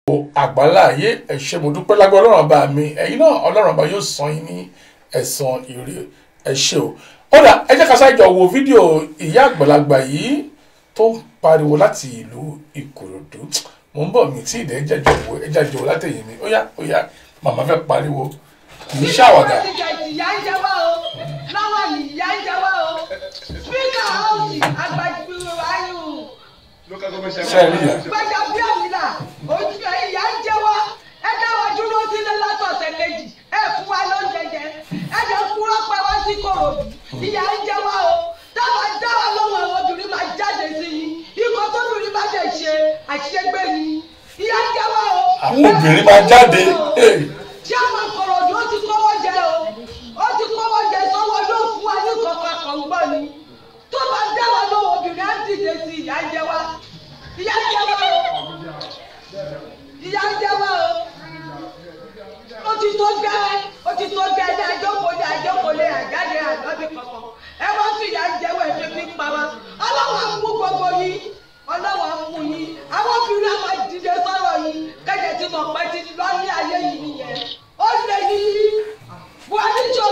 àgbáláyé ẹ ṣé mo dúpẹ́ lágbọ́ ọlọ́run ọba mi ẹ̀yin náà ọlọ́run ọba yóò san yín ní ẹ̀san ire ẹ ṣé o. Ọ̀dà ẹ jẹ́ ká sáré jọ wo fídíò ìyá àgbàlagbà yìí tó ń pariwo láti ìlú Ìkòròdú. Mo ń bọ̀ mí tí ìdẹ́ ẹjàjọ wo látẹ̀yìn mi ó yá màmá fẹ́ pariwo kì í ṣàwàdà. ìyá ń jẹ wá o lọ́wọ́ ni ìyá ń jẹ wá o spíkà ọ̀sì àgbàjù ayù. Sẹ́ẹ̀rì yà. gbàjà bí àmìlà ojú ìyá ń jẹ wá ẹ dáwọ́ dúró sílé látọ̀sẹ̀ méjì ẹ fún wa lóúnjẹ jẹ ẹ jẹ kúrọ́ pẹ́ wá sí Kòròdú ìyá ń jẹ wá o dáwọ́ lọ́wọ́ àwọn obìnrin máa jáde sí i ikọ̀ tó bìnrin bá dẹ̀ ṣe àṣegbè ni ìyá ń jẹ wá o. àwọn obìnrin máa jáde. ṣé àwọn Kòròdú ó ti kọ́wọ́ jẹ o ó ti kọ́wọ́ jẹ sọ́wọ́ yóò fún wa ní kọ̀ọ̀kan kan gbọ́ ni tó bá dáwọ́ lọ́wọ́ obìnrin á dìde sí ìyá ń jẹ wá ìyá ń jẹ wá o ìyá ń jẹ wá o ó ti tó gẹ́ ní àjọkòlé àjáde àjọbí kankan ẹ wọ́n fi ìyá ń jẹ wá ẹ̀fẹ́ fi pa wá ọlọ́wọ́ á mú gbogbo yìí ọlọ́wọ́ á mú yìí àwọn obìnrin á máa dìde sọ̀rọ̀ yìí kẹ́jẹ̀ tí mo pẹ́ ti lọ ní ayé yìí nìyẹn ó lè yí Buhari tí ó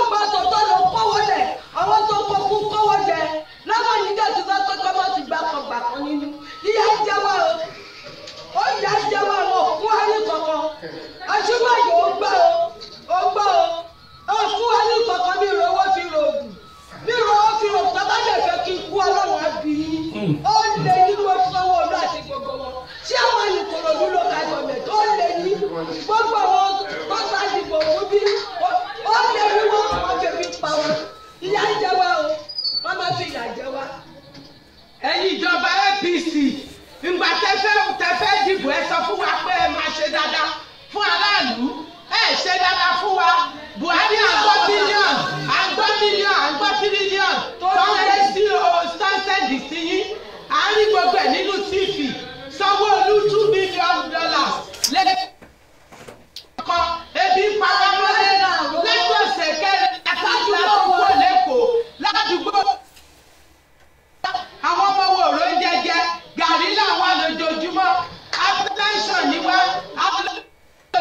gbọ́ tòótọ́ lọ kọ́wọ́ lẹ̀ àwọn tó kọ́kú kọ́wọ́ jẹ lọ́wọ́ nígbà tí wọ́n kọ́kọ́ bá ti gbà kan nínú ìyá ń jẹ wá o ó yà ń jẹ wá o fún ayé kankan aṣíwájú ó gbọ́ o fún ayé kankan bí ìrọwọ́ fi rògùn tó bá lè fẹ́ kí ikú ọlọ́run á bí i ó lè ní wọ́n sanwó olú àti gbogbo wọn ṣé àwọn Ìkòròdú ló ka jọ̀mẹ̀ tó lè ní gbogbo àwọn tó ṣàdìbò fún bí ó lè ní wọ́n fẹ́ fi pa wọn ìyà ń jẹ wá o wọ́n máa fi ìyà jẹ wá. ẹ̀yin ìjọba APC ìgbà tẹ́fẹ́ dìbò ẹ sọ fún wa pé ẹ máa ṣe dáadáa fún aráàlú ẹ ṣe dáadáa fún wa Buhari àgbọ̀ bílíọ̀nù àgbọ̀ tírílíọ̀nù tó ń lé sí sánsẹ́ǹdì sí yín à ń rí gbogbo ẹ̀ nínú TV Sanwó-Olú $2 million lẹ́kọ̀ọ́ ebi ń pa wá mọ́lé lẹ́gbọ̀nsẹ̀ kẹrin àtàkùn àtúgbò lẹ́kọ̀ọ́ ládùúgbò àwọn ọmọ wo òró ń jẹjẹ gàrí làwọn lójoojúmọ́ hypertension ni wá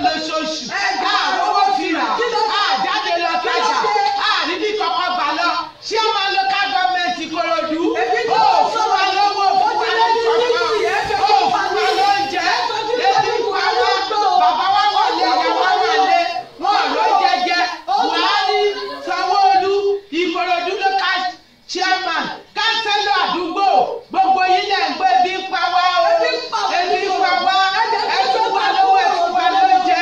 lóṣooṣù àrówó fìrà àjáde lọ tajà àríbí kọ́kọ́ gbà lọ ṣé ọmọ local government Ìkòròdú ó fún wa lówó fún wa lọ́kọ̀ọ̀kan ó fún wa lóúnjẹ ebi fún wa bàbá wa wọlé ìyá wa wọlé wọn ló jẹjẹ Buhari Sanwó-Olú Ìkòròdú local chairman kánsẹ́lọ̀ àdúgbò gbogbo yín lẹ̀ ń gbé ebi ń pa wá o ebi ń pa wá ẹ fún wa lówó ẹ fún wa lóúnjẹ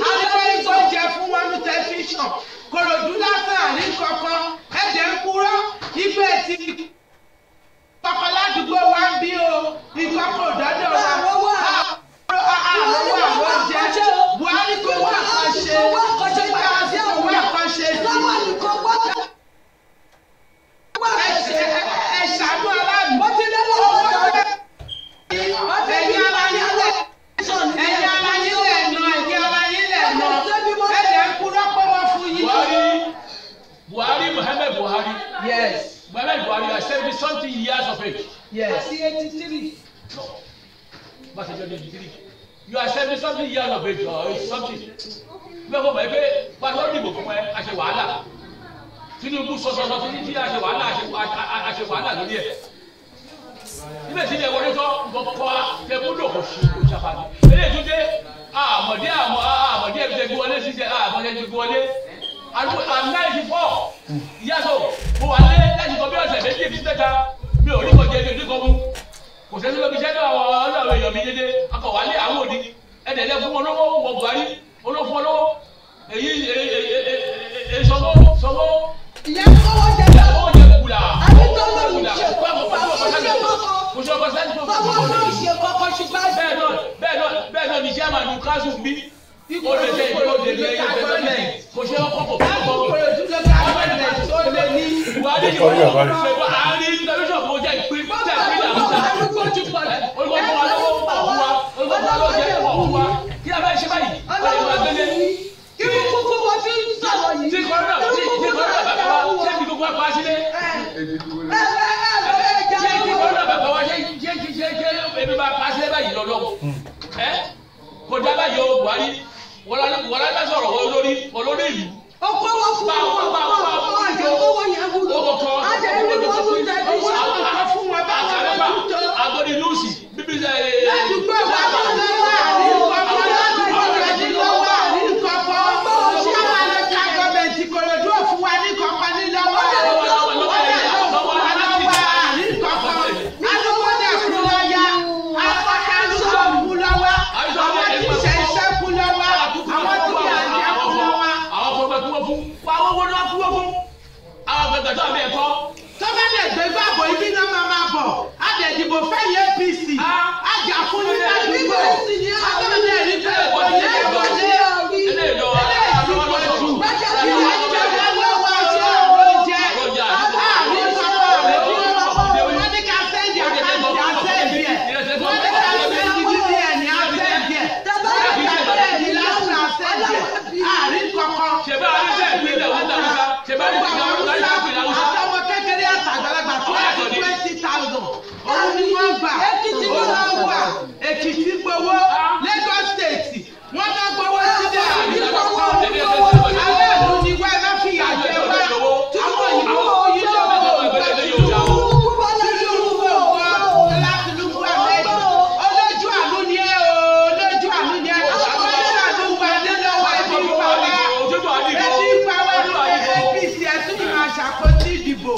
àríwáyé tó jẹ fún wọn ní tẹlifíṣàn Kòròdú lásán àrí kankan ẹ̀jẹ̀ ń kúrọ́ ìgbẹ́ ti kọ̀kọ́ ládùúgbò wa ń bí o ìkọ́kọ̀ dọ́dọ̀ wa àlọ́wọ́ àwọn jẹ Buhari kò wá àkànṣe Buhari kò wá àkànṣe ẹ ṣàánú aráàlú ẹ̀yin ara yín lẹ́ẹ̀nà ẹ̀jẹ̀ ń kúrọ́ pé wọ́n fún yín. Buhari Muhammad Buhari. Yes. Muhammad Buhari has 70-something years of age. Yes. 83. No. But 83. You are 70-something years of age or something. Bẹ́ẹ̀ kọ́ mọ̀ ẹ́ pé pàtó dìbò fún ẹ àṣẹ wàhálà. Tinubu sọ̀sọ̀sọ̀ títí àṣẹ wàhálà lórí ẹ̀. Níbẹ̀ tí ilẹ̀ wọlé tọ́ kọ́ tẹ̀kúndò kò ṣàfàdé. Eléyìí tún dé àmọ̀dé ẹ̀fẹ̀ gbé wọlé ṣiṣẹ́ àmọ̀dé ẹ̀fẹ̀ gbé wọlé. I'm 94. Yàtọ̀ mo wà lé láti kọ́ bí ọ̀sẹ̀ méjì bí mẹ́ta mi ò rí kọ́ jẹ́ mi ò rí kọ́ mú. Kò sẹ́ni lóbi iṣẹ́ náà ọlọ́run èèyàn mi dédé akọ̀ wà lé àwọn òdi. Ẹ̀dẹ̀dẹ̀ fún wọn lọ́wọ́ wọ Buhari olófún ọlọ́wọ́ èyí Sanwó. Ìyá kọ́wọ́ jẹ kùlà. Bẹ́ẹ̀ náà ni chairman council bí ó lè ṣe ìgbélóde ní ẹ̀yìn ìgbésẹ̀ kò ṣe ọkọ̀ kò fún ọkọ̀. Buhari ni wọ́n ṣe wá àárín tẹlifíṣàn kò jẹ́ ìpín tẹ̀ sí ìdàmúta. Olùkọ́ fún wa lọ́wọ́ jẹ́ ọ̀hún wa kí a fẹ́ ṣe báyìí. Kí kúkú wọ́n fi ń sọ̀rọ̀ yìí. Tí kọ́ńtà bàbá wa ṣé kí gbogbo àpá sílé. Ṣé kí kọ́ńtà bàbá wa ṣé ebi bá pa sílé báyìí lọ́lọ́wọ́. kò dábàá yọ Buhari wọ́n lọ́dọ̀ sọ̀rọ̀ olórí ìlú. ó kọ́wọ́ fún wọn àjẹ́ kówó yẹn wúlò àjẹ́ ìlú wọn fún tẹ̀lifíṣàn fún wọn bá wọn lójútó. agbóni lùsì bíbí sẹ. ládùúgbò wa bá lọ́wọ́ àríkọ̀kọ́ ládùúgbò ti lọ́wọ́ àríkọ̀kọ́ ṣé àwọn ẹ̀ka gọ́ọ̀mẹ̀ntì Ìkòròdú ò fún wa ní kọ̀ọ̀kan ní lọ́wọ́ tó bá lè gbé gbàgbọ́ ibi náà máa bọ̀ á dẹ̀ dìbò fẹ́yìn APC á jà fún ní ládùúgbò àtọ́lẹ̀ rí bẹ́ẹ̀ wọ́n ní ẹ̀wọ̀lé orí ẹlẹ́ẹ̀sì pọ̀jù ìyá ìjọba lọ́wọ́ ọtí àròjẹ àríkọ̀kọ̀ wọ́n ní ká sẹ́ndì àkáǹtì àsẹ́ndì ẹ̀ wọ́n ní ká sẹ́ndì BVN àsẹ́ndì ẹ̀ wọ́n ní ká sẹ́ndì lásán àsẹ́ndì ẹ̀ àríkọ̀kọ̀ ṣèbá àríṣẹ́ ìpínlẹ̀ wọ́n tàbí ṣèbá àtọmọ kékeré àtàgbàlagbà tó yẹ kí 20,000 òun ni wọ́n gbà òun wà Èkìtì gbowó Lagos State wọ́n náà gbowó sílẹ̀ àríkọ̀kọ̀ aláàlú ni wá ẹ má fi yà jẹ wá àwọn òyìnbó yìí ló ń bọ̀ Tinubu Ahmed olójú àánú ni ẹ o olójú àánú ni ẹ olójú àánú wà nílọ́wọ́ ẹbí pa wá APC ẹtún ni máa ṣàkóso ìdìbò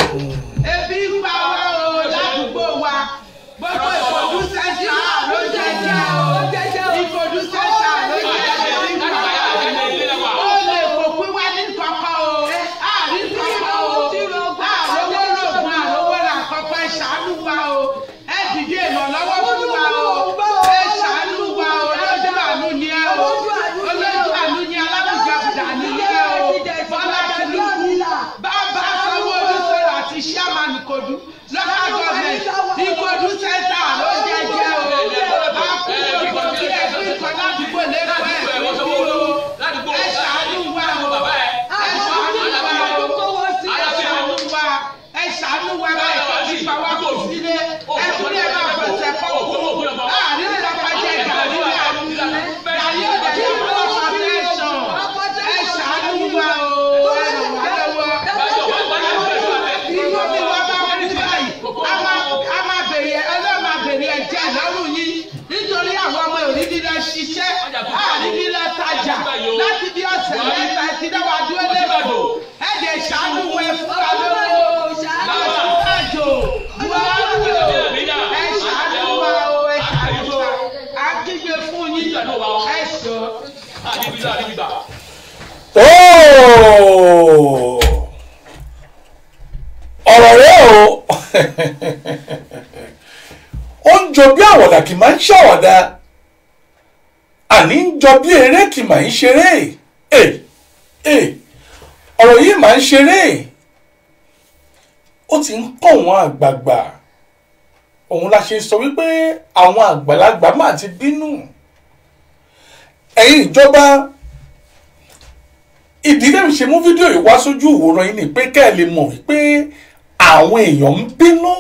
ebi pa wá o ládùúgbò wa gbogbo Ìkòròdú sẹ́ńtà ló jẹjẹ o Ìkòròdú sẹ́ńtà ló jẹjẹ o lè kó pín wá ní kọ̀kọ́ o àríkọ̀kọ́ o àrówó rògùn àrówó rà kọ̀kọ́ ẹ ṣàánú wa o ẹ dìde ìrànlọ́wọ́ fún wa o ẹ ṣàánú wa o lójú àánú ni ẹ o olójú àánú ni alábùjàbùdà ni ẹ o Bọ́lá Tinubu bàbá Sanwó-Olú sọ̀rọ̀ àti chairman Ìkòròdú local government Ìkòròdú center ló jẹjẹ o àkókò Ìkòròdú ẹgbẹ́ ìkọ̀ ládùúgbò lẹ́kọ̀ọ́ ẹ̀ ẹ ṣàánú wa o ẹ ṣàánú wa báyìí kọ́ ti pa wá kò sílé ẹ tún lè máa fẹsẹ̀ kọ́ òkú láàrin ìlọ́pàjẹ́ gàrí gàrí òjòjì ìlọ́pàá tẹ̀sán ẹ ṣàánú wa o ẹ ràn wá lọ́wọ́ ìwọ mi wá bá wọ́n ní báyìí a máa bèrè ẹlọ́ọ̀ bèrè ẹ̀jẹ̀ lọ́rùn yín nítorí àwọn ọmọ òrìdí lọ ṣiṣẹ́ àrídí lọ tajà láti bí ọ̀sẹ̀ mẹ́ta ti dáwà dúró lẹ́kọ̀ọ́ ẹ̀jẹ̀ ṣàánú wẹ fún wa lọ́wọ́ àjò buhari ẹ ṣàánú wa o ẹ ṣàánú wa á kígbe fún yín ẹ sọ. ọ̀rọ̀ rẹ̀ o ó ń jọ bí àwàdà kì máa ń ṣàwàdà àní ń jọ bí eré kì máa ń ṣeré ọ̀rọ̀ yìí máa ń ṣeré ó ti ń kọ́ wọn àgbààgbà òun la ṣe sọ wípé àwọn àgbàlagbà máa ti bínú ẹ̀yin ìjọba ìdílé mi ṣe mú fídíò yìí wá sójú ìwòran yìí ni pé kẹ́ ẹ lè mọ̀ wípé àwọn èèyàn ń bínú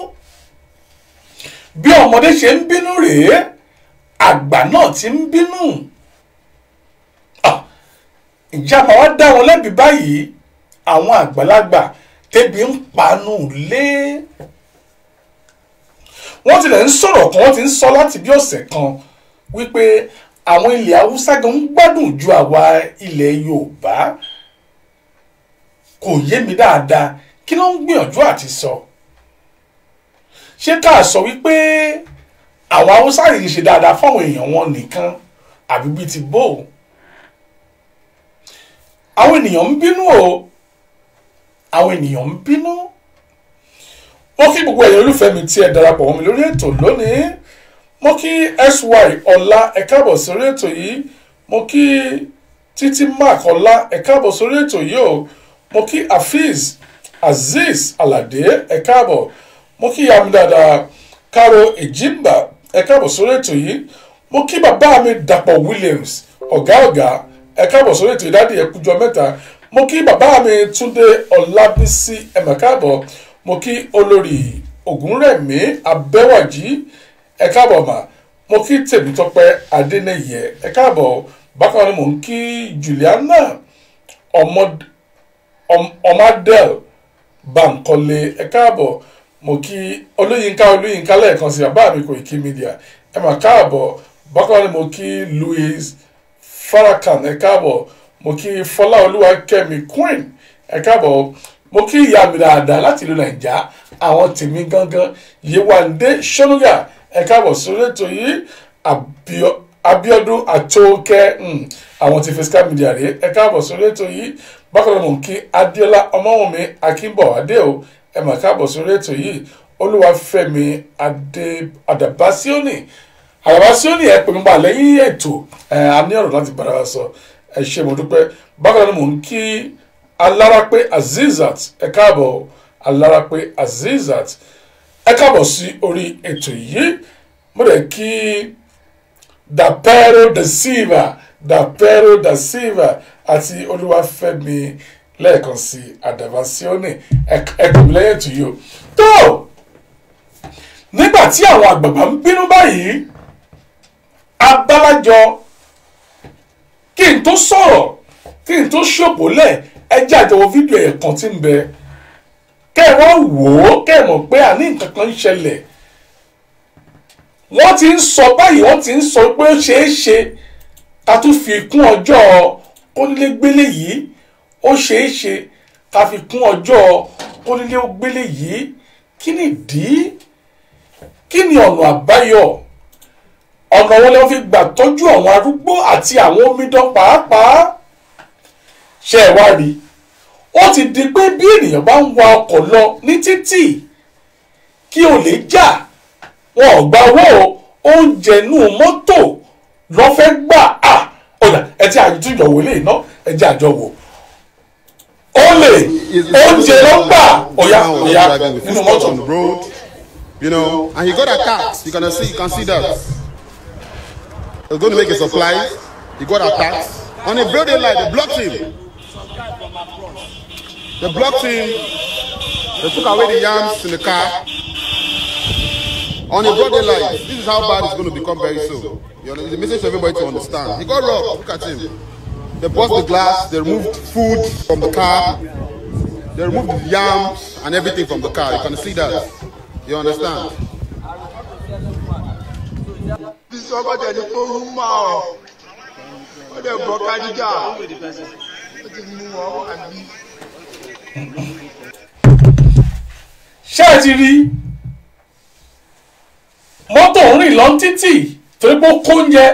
bí ọmọdé ṣe ń bínú rèé àgbà náà ti ń bínú ìjàmbá wa dá wọn lẹ́bi báyìí àwọn àgbàlagbà tẹ́bi ń panu lé wọ́n tilẹ̀ ń sọ̀rọ̀ kan wọ́n ti ń sọ láti bí ọ̀sẹ̀ kan wípé àwọn ilẹ̀ haúsá gan ń gbádùn ju àwa ilẹ̀ yorùbá kò yé mi dáadáa kí ló ń gbìyànjú àti sọ ṣé ká sọ wípé àwọn haúsá yìí ṣe dáadáa fáwọn èèyàn wọn nìkan àbí bíi ti bò àwọn ènìyàn ń bínú o àwọn ènìyàn ń bínú mo kí gbogbo ẹ̀yin olùfẹ́ mi tí ẹ darapọ̀ mọ́ mi lórí ètò lónìí mo kí sy ọlá ẹ káàbọ̀ sórí ètò yìí mo kí títí mark ọlá ẹ káàbọ̀ sórí ètò yìí o mo kí azeez alade ẹ káàbọ̀ mo kí yàmú dáadáa karo ejimba ẹ káàbọ̀ sórí ètò yìí mo kí bàbá mi dàpọ̀ williams ọ̀gá ẹ káàbọ̀ sórí ètò ìdádì ẹ kújọ mẹ́ta mo kí bàbá mi túndé ọlábísí ẹ mà káàbọ̀ mo kí olórí ògúnrẹ̀mí abẹ́wàjì ẹ káàbọ̀ mà mo kí Tèmítọ́pẹ́ Adénẹ́yẹ ẹ káàbọ̀ bákan náà mo ń kí Juliana Ọmọdel Bankole ẹ káàbọ̀ mo kí Olúyinká lẹ́ẹ̀kan sí bàbá mi Koiki Media ẹ mà káàbọ̀ bákan náà mo kí Louis Farrakhan ẹ káàbọ̀ mo kí Fọláolúwakẹ́mi Queen ẹ káàbọ̀ mo kí ìyá mi dáadáa láti ìlú Nàìjà àwọn tèmi gangan Yewande Sonuga ẹ káàbọ̀ sórí ètò yìí Abíọ́dún Àtòkẹ́ àwọn ti Fiscal Media rèé ẹ káàbọ̀ sórí ètò yìí bákan náà mo kí Adéọlá Ọmọwùnmí Akínbọ̀wádé o ẹ mà káàbọ̀ sórí ètò yìí Olúwafẹ́mi Àdàbásíọ́nì ẹ pè mí bá lẹ́yìn ètò a ní ọ̀rọ̀ láti bára wa sọ ẹ ṣé mo dúpẹ́ bákan náà mo ń kí Alárápé Azizat ẹ káàbọ̀ Alárápé Azizat ẹ káàbọ̀ sí orí ètò yìí mo dẹ̀ kí Dapero da Silva àti Olúwafẹ́mi lẹ́ẹ̀kan sí Àdàbásíọ́nì ẹ pè mí lẹ́yìn ètò yìí o tó nígbà tí àwọn àgbààgbà ń bínú báyìí abálájọ kí n tó sọ̀rọ̀ kí n tó ṣòpólẹ̀ ẹ jẹ́ àjọwọ́ fídíò ẹ̀ kan tí ń bẹ kẹ́ ẹ wá wò ó kẹ́ ẹ mọ̀ pé àní nǹkan kan ń ṣẹlẹ̀ wọ́n ti ń sọ báyìí wọ́n ti ń sọ pé ó ṣeé ṣe ká tún fi kún ọjọ́ onílégbélé yìí ó ṣeé ṣe ká fi kún ọjọ́ onílégbélé yìí kí ni ìdí kí ni ọ̀nà àbáyọ ọ̀nà wọn lè fi gbà tọ́jú àwọn arúgbó àti àwọn omidan pàápàá ṣe ẹ̀ wá rí ó ti di pé bí ènìyàn bá ń wa ọkọ̀ lọ ní títì kí o lè jà wọn ò gba owó oúnjẹ nù mọ́tò lọ́fẹ́ gbà ọ̀dà ẹ ti àjùjọ wò lè ná ẹ jẹ́ àjọ wò ó lè oúnjẹ ló gbà ọ̀yà nínú mọ́tò. You know, and he got attacked. You can see that. He was going to make a supply. He got attacked. On a broad daylight, they blocked him. They blocked him. They took away the yams in the car. On a broad daylight, this is how bad it's going to become very soon. You know, it's a message to everybody to understand. He got robbed. Look at him. They burst the glass. They removed food from the car. They removed the yams and everything from the car. You can see that. You understand? This is about the phone now. What the broker ṣé ẹ ti rí mọ́tò ń rìn lọ títì torí pé ó kó oúnjẹ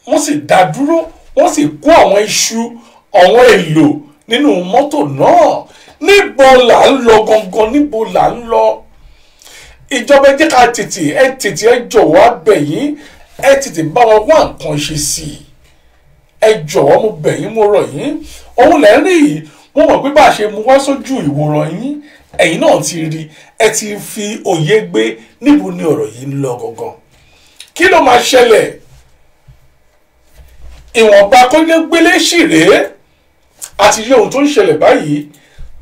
wọ́n sì dá dúró wọ́n sì kó àwọn iṣu àwọn èlò nínú mọ́tò náà níbo là ń lọ gangan níbo là ń lọ ìjọba ẹ jẹ́ ká tètè ẹ jọ̀wọ́ abẹ̀ yín ẹ tètè bá wọn wá nǹkan ṣe sí i ẹ jọ̀wọ́ mo bẹ̀ yín mo rọ̀ yín òun lẹ́ rí yìí mo mọ̀ pé bá a ṣe mú wá sójú ìwòran yín ẹ̀yin náà ti rí ẹ ti fi òye gbé níbo ni ọ̀rọ̀ yìí ń lọ gangan kí ló máa ṣẹlẹ̀ ìwọ̀nba kọ́légbélé sì rèé àti rí ohun tó ń ṣẹlẹ̀ báyìí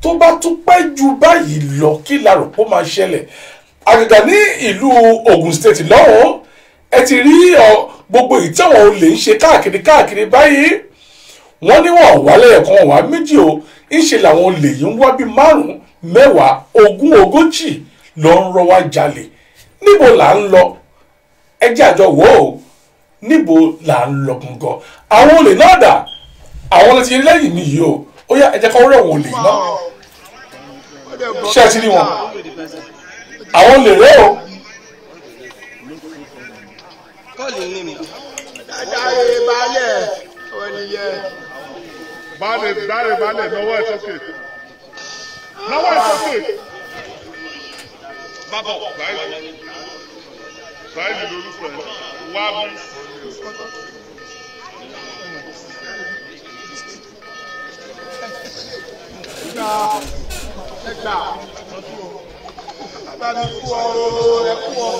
tó bá tún pẹ́ ju báyìí lọ kí la rò pé ó máa ṣẹlẹ̀ àgàgà ní ìlú Ògùn state lọ́wọ́ ẹ ti rí gbogbo ìtẹ̀wọ̀n olè ń ṣe káàkiri báyìí wọ́n ní wọ́n wá lẹ́ẹ̀kan wá méjì o ńṣe làwọn olè yìí ń wá bí 5, 10, 20, 40 lọ ń rọ́ wá jalè níbo là ń lọ ẹ jẹ́ àjọ wò ó níbo là ń lọ gangan àwọn olè náà dà àwọn olè ti rí lẹ́yìn mi yìí o ó yá ẹ jẹ́ kọ́ rẹ̀ wọ́n olè náà ṣé ẹ ti rí wọn àwọn olè rẹ̀ o. kọ́ọ̀lì ní mi. Adáyé balẹ̀ oníyẹ. Balẹ̀ lọ́wọ́ ẹ̀ sókè. Lọ́wọ́ ẹ̀ sókè. Bábọ̀ Sáìlì lórúkọ ẹ̀ wá bí. Ẹgbà bá mi kú ọ ẹ kú ọ.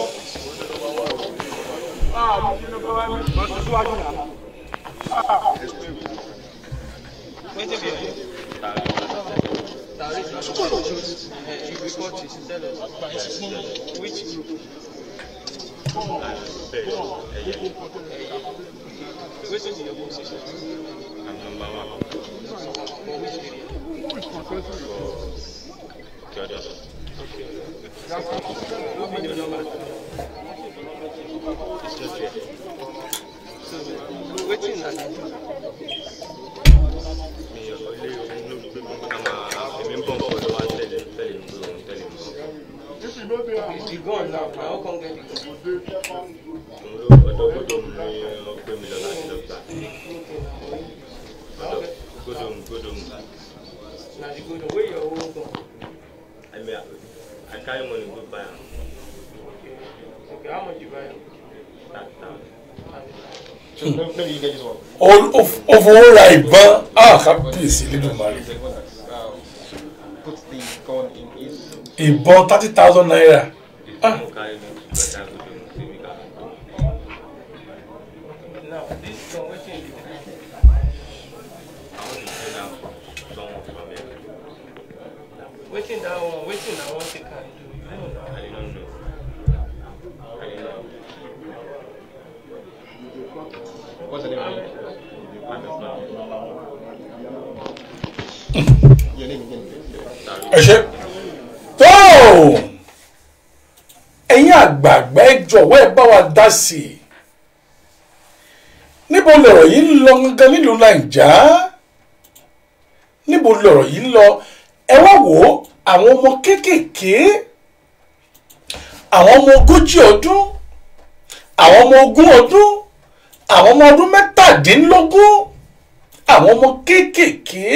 Wetin be your position? I'm number 1. For which area? For Kyoto. Okay. What be your number? It's not there. So, wetin na dey do? Me, I'm a member for the one tell him. The gun now, I won't come get the gun. Now the good where your own gun? I carry money to buy them. Okay, how much you buy them? So maybe you get this one. Overall, I ban. Kábíyèsí Elédùmarè. Put the gun in his. Ìbọn 30,000 naira. Now, this gun, what's in the waiting that one, waiting I want to can do. You don't know. I don't know. What's the name of it? Your name again, please. Ẹ ṣé. Tó ẹ̀yin àgbààgbà ẹ jọ̀wọ́ ẹ bá wa dá sí i. Níbo lọ̀rọ̀ yìí ń lọ gangan nílùú Nàìjà? Níbo lọ̀rọ̀ yìí ń lọ? Ẹ wá wò ó àwọn ọmọ kéékèèké, àwọn ọmọ 40 ọdún, àwọn ọmọ 20 ọdún, àwọn ọmọ ọdún 17, àwọn ọmọ kéékèèké.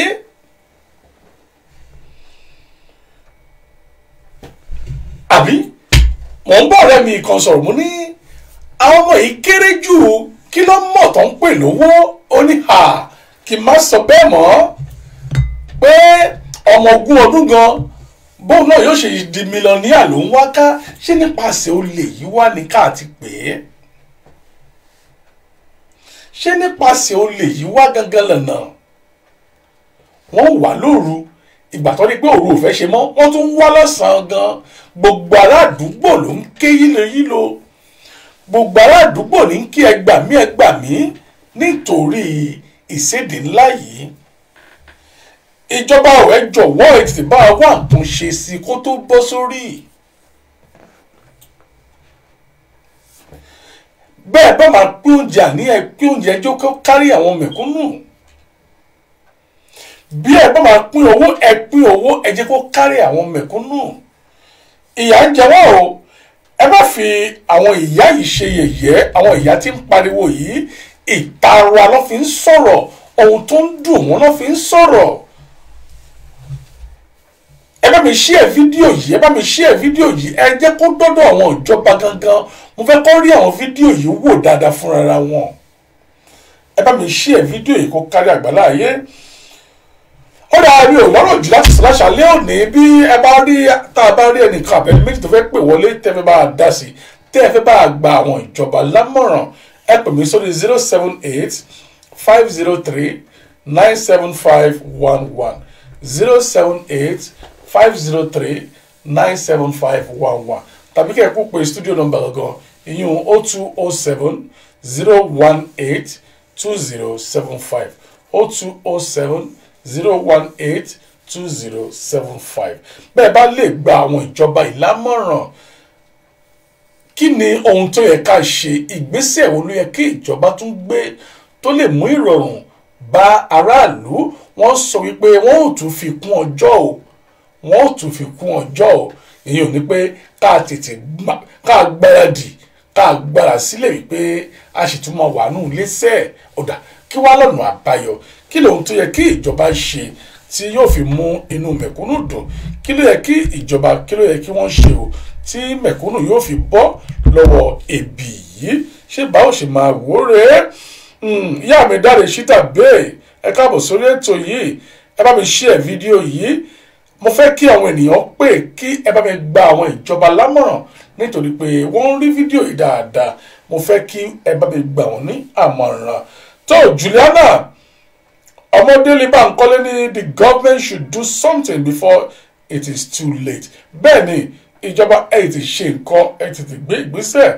Àbí mò ń bọ̀ ọ̀rẹ́ mi kan sọ̀rọ̀ mú ní àwọn ọmọ yìí kéré jù kí ló mọ̀ tó ń pè lówó ó ní kí n má sọ bẹ́ẹ̀ mọ́ pé ọmọ 20 ọdún gan bóun náà yóò ṣe di mílíọ̀nìyà ló ń wá ká ṣé nípasẹ̀ olè yìí wá ní ká ti pè é ṣé nípasẹ̀ olè yìí wá gangan lọ́nà wọ́n wà lóru ìgbà tó ní pé òru ò fẹ́ ṣe mọ́ wọ́n tún wá lọ́sàn-án gan gbogbo ará àdúgbò ló ń ké yílo gbogbo ará àdúgbò ní kí ẹgbàmí nítorí ìsédè ńlá yìí ìjọba ọ̀rẹ́ jọ̀wọ́ ètùtù bá wà tó ń ṣe sí kó tó bọ́ sórí bẹ́ẹ̀ bá máa pín oúnjẹ àní ẹ pín oúnjẹ ẹjọ́ kó kárí àwọn mẹ̀kúnnù bí ẹ bá máa pín owó ẹ pín owó ẹ jẹ́ kó kárí àwọn mẹ̀kúnnù ìyà ń jẹ wọ́n o ẹ má fi àwọn ìyá yìí ṣe yẹ̀yẹ́ àwọn ìyá tí ń pariwo yìí ìtara ló fi ń sọ̀rọ̀ ohun tó ń dùn wọ́n ló fi ń sọ̀rọ̀ ẹ bá mi share fídíò yìí ẹ jẹ́ kó dọ́dọ̀ àwọn ìjọba gangan mo fẹ́ kó rí àwọn fídíò yìí wò dáadáa fúnra wọn ẹ bá mi share fídíò yìí kó kárí àgbáláyé ó dáa rí ò lọ́rọ̀ jù láti ṣàlàyé òní bí ẹ bá rí tá a bá rí ẹnìkan àbẹ́ni méjì tó fẹ́ pè wọlé tẹ́ fẹ́ bá a dá sí tẹ́ ẹ fẹ́ bá a gba àwọn ìjọba lámọ̀ràn ẹ pè mí sórí 078-503-97511 078-503-97511 tàbí kẹ́ ẹ kú pé studio number gangan ìyún 0207-018-2075 0207-018-2075 bẹ́ẹ̀ bá lè gba àwọn ìjọba ìlámọ̀ràn kí ni ohun tó yẹ ká ṣe ìgbésẹ̀ wo ló yẹ kí ìjọba tún gbé tó lè mú ìrọ̀rùn bá aráàlú wọ́n sọ wípé wọ́n ò tún fi kún ọjọ́ o èyí ò ní pé ká tètè ká gbáradì ká gbára sílẹ̀ wípé a sì tún máa wà nù lẹ́sẹ̀ ọ̀dà kí wá lọ́nà àbáyọ kí lóhun tó yẹ kí ìjọba ṣe tí yóò fi mú inú mẹ̀kúnnù dùn kí ló yẹ kí ìjọba kí ló yẹ kí wọ́n ṣe o tí mẹ̀kúnnù yóò fi bọ́ lọ́wọ́ ebi yìí ṣé báwo ṣe máa wò rèé ìyá mi Dáre Shita bẹ́ẹ̀ ẹ káàbọ̀ sórí ètò yìí ẹ bá mi share fídíò yìí mo fẹ́ kí àwọn ènìyàn pè kí ẹ bá mi gba àwọn ìjọba lámọ̀ràn nítorí pé wọ́n ń rí fídíò yìí dáadáa mo fẹ́ kí ẹ bá mi gbà wọ́n ní àmọ̀ràn tó Juliana Ọmọdélé Bánkọ́lé ní the government should do something before it is too late bẹ́ẹ̀ ni ìjọba ẹ̀ ti ṣe nǹkan ẹ̀ ti gbé ìgbésẹ̀.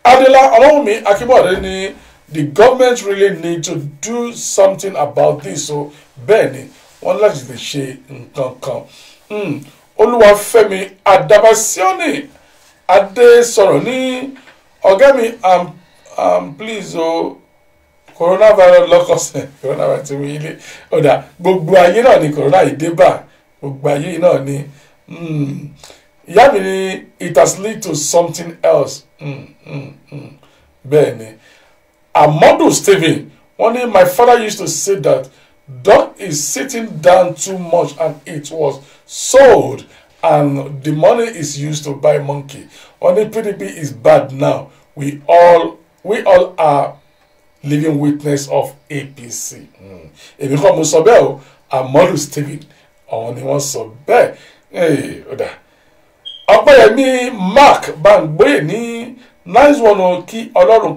Adela Ọlọ́wùnmí Akínbọ̀dé ni the government really need to do something about this. So bẹ́ẹ̀ ni wọ́n láti lè ṣe nǹkan kan. Olúwafẹ́mi Adabasioni Adé sọ̀rọ̀ ní ọ̀gá mi please coronavirus lọ́kọ̀ọ̀sẹ̀ coronavirus ti wí ilé ọ̀dà gbogbo ayé náà ni corona yìí dé bá gbogbo ayé náà ni ìyá mi ni it has lead to something else bẹ́ẹ̀ ni Amadu Stephen wọ́n ní my father used to say that dog is sitting down too much and it was sold and the money is used to buy monkey. Only PDP is bad now. We all are living witness of APC. Èmi kọ́ mo sọ bẹ́ẹ̀ o, Amadu Stephen àwọn ni wọ́n sọ bẹ́ẹ̀. Ọpẹ́yẹmí Mark Bangboye ní nice one o kí Ọlọ́run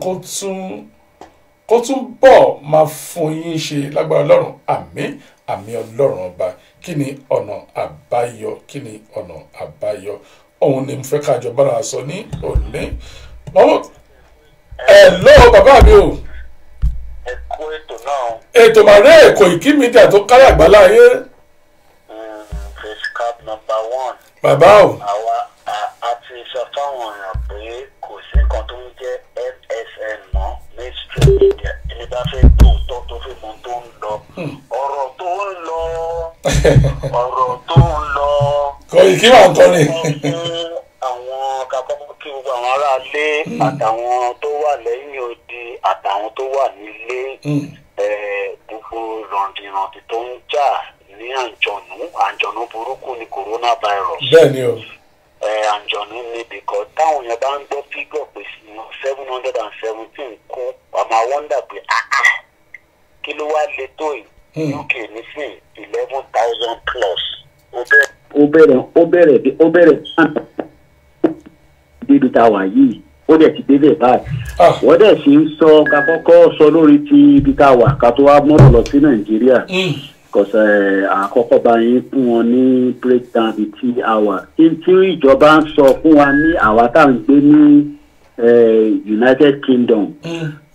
kó tún bọ̀ máa fún yín ṣe lágbára Ọlọ́run àmín àmín Ọlọ́run ọba kí ni ọ̀nà àbáyọ òun ni mo fẹ́ kájọ bára sọ ní òní. Hello bàbá mi o. Ẹ kú ètò náà. Ètò màrẹ́ Koiki Media tó kárí àgbáláyé. Face cap #1. Bàbá o. Àwa àti sọ fáwọn èèyàn pé kò sí nǹkan tó ń jẹ́ FSN mọ́ mainstream media ẹni bá fẹ́ tòótọ́ tó fẹ́ mọ tó ń lọ. Ọ̀rọ̀ tó ń lọ. Koiki wà ń kọrin. Àwọn kakọ́kọ́ kí gbogbo àwọn aráalé àtàwọn tó wà lẹ́yìn odi àtàwọn tó wà nílé gbogbo rọ̀ǹdìrọ̀ǹdì tó ń jà ní àǹjọ̀nú burúkú ni coronavirus. Bẹ́ẹ̀ni o. Àǹjọ̀nú ni bìkọ́ táwọn yẹn bá ń gbọ́ fígọ̀ pé 717 kú àmọ́ wọ́ndà pé kí ló wá le tó yìí UK nísìn 11,000 plus. Ó bẹ̀rẹ̀ débi tá a wà yìí ó dẹ̀ ti débẹ̀ báyìí. Wọ́n dẹ̀ ṣe ń sọ ká kọ́kọ́ sọ lórí ti ibi tá a wà ká tó wá mọ́rọ̀ lọ sí Nàìjíríà. Kọ̀sẹ̀ àkọ́kọ́ bá yín fún wọn ní breakdown bíi tí a wà. Tí ìjọba ń sọ fún wa ní àwa tá à ń gbé ní United Kingdom.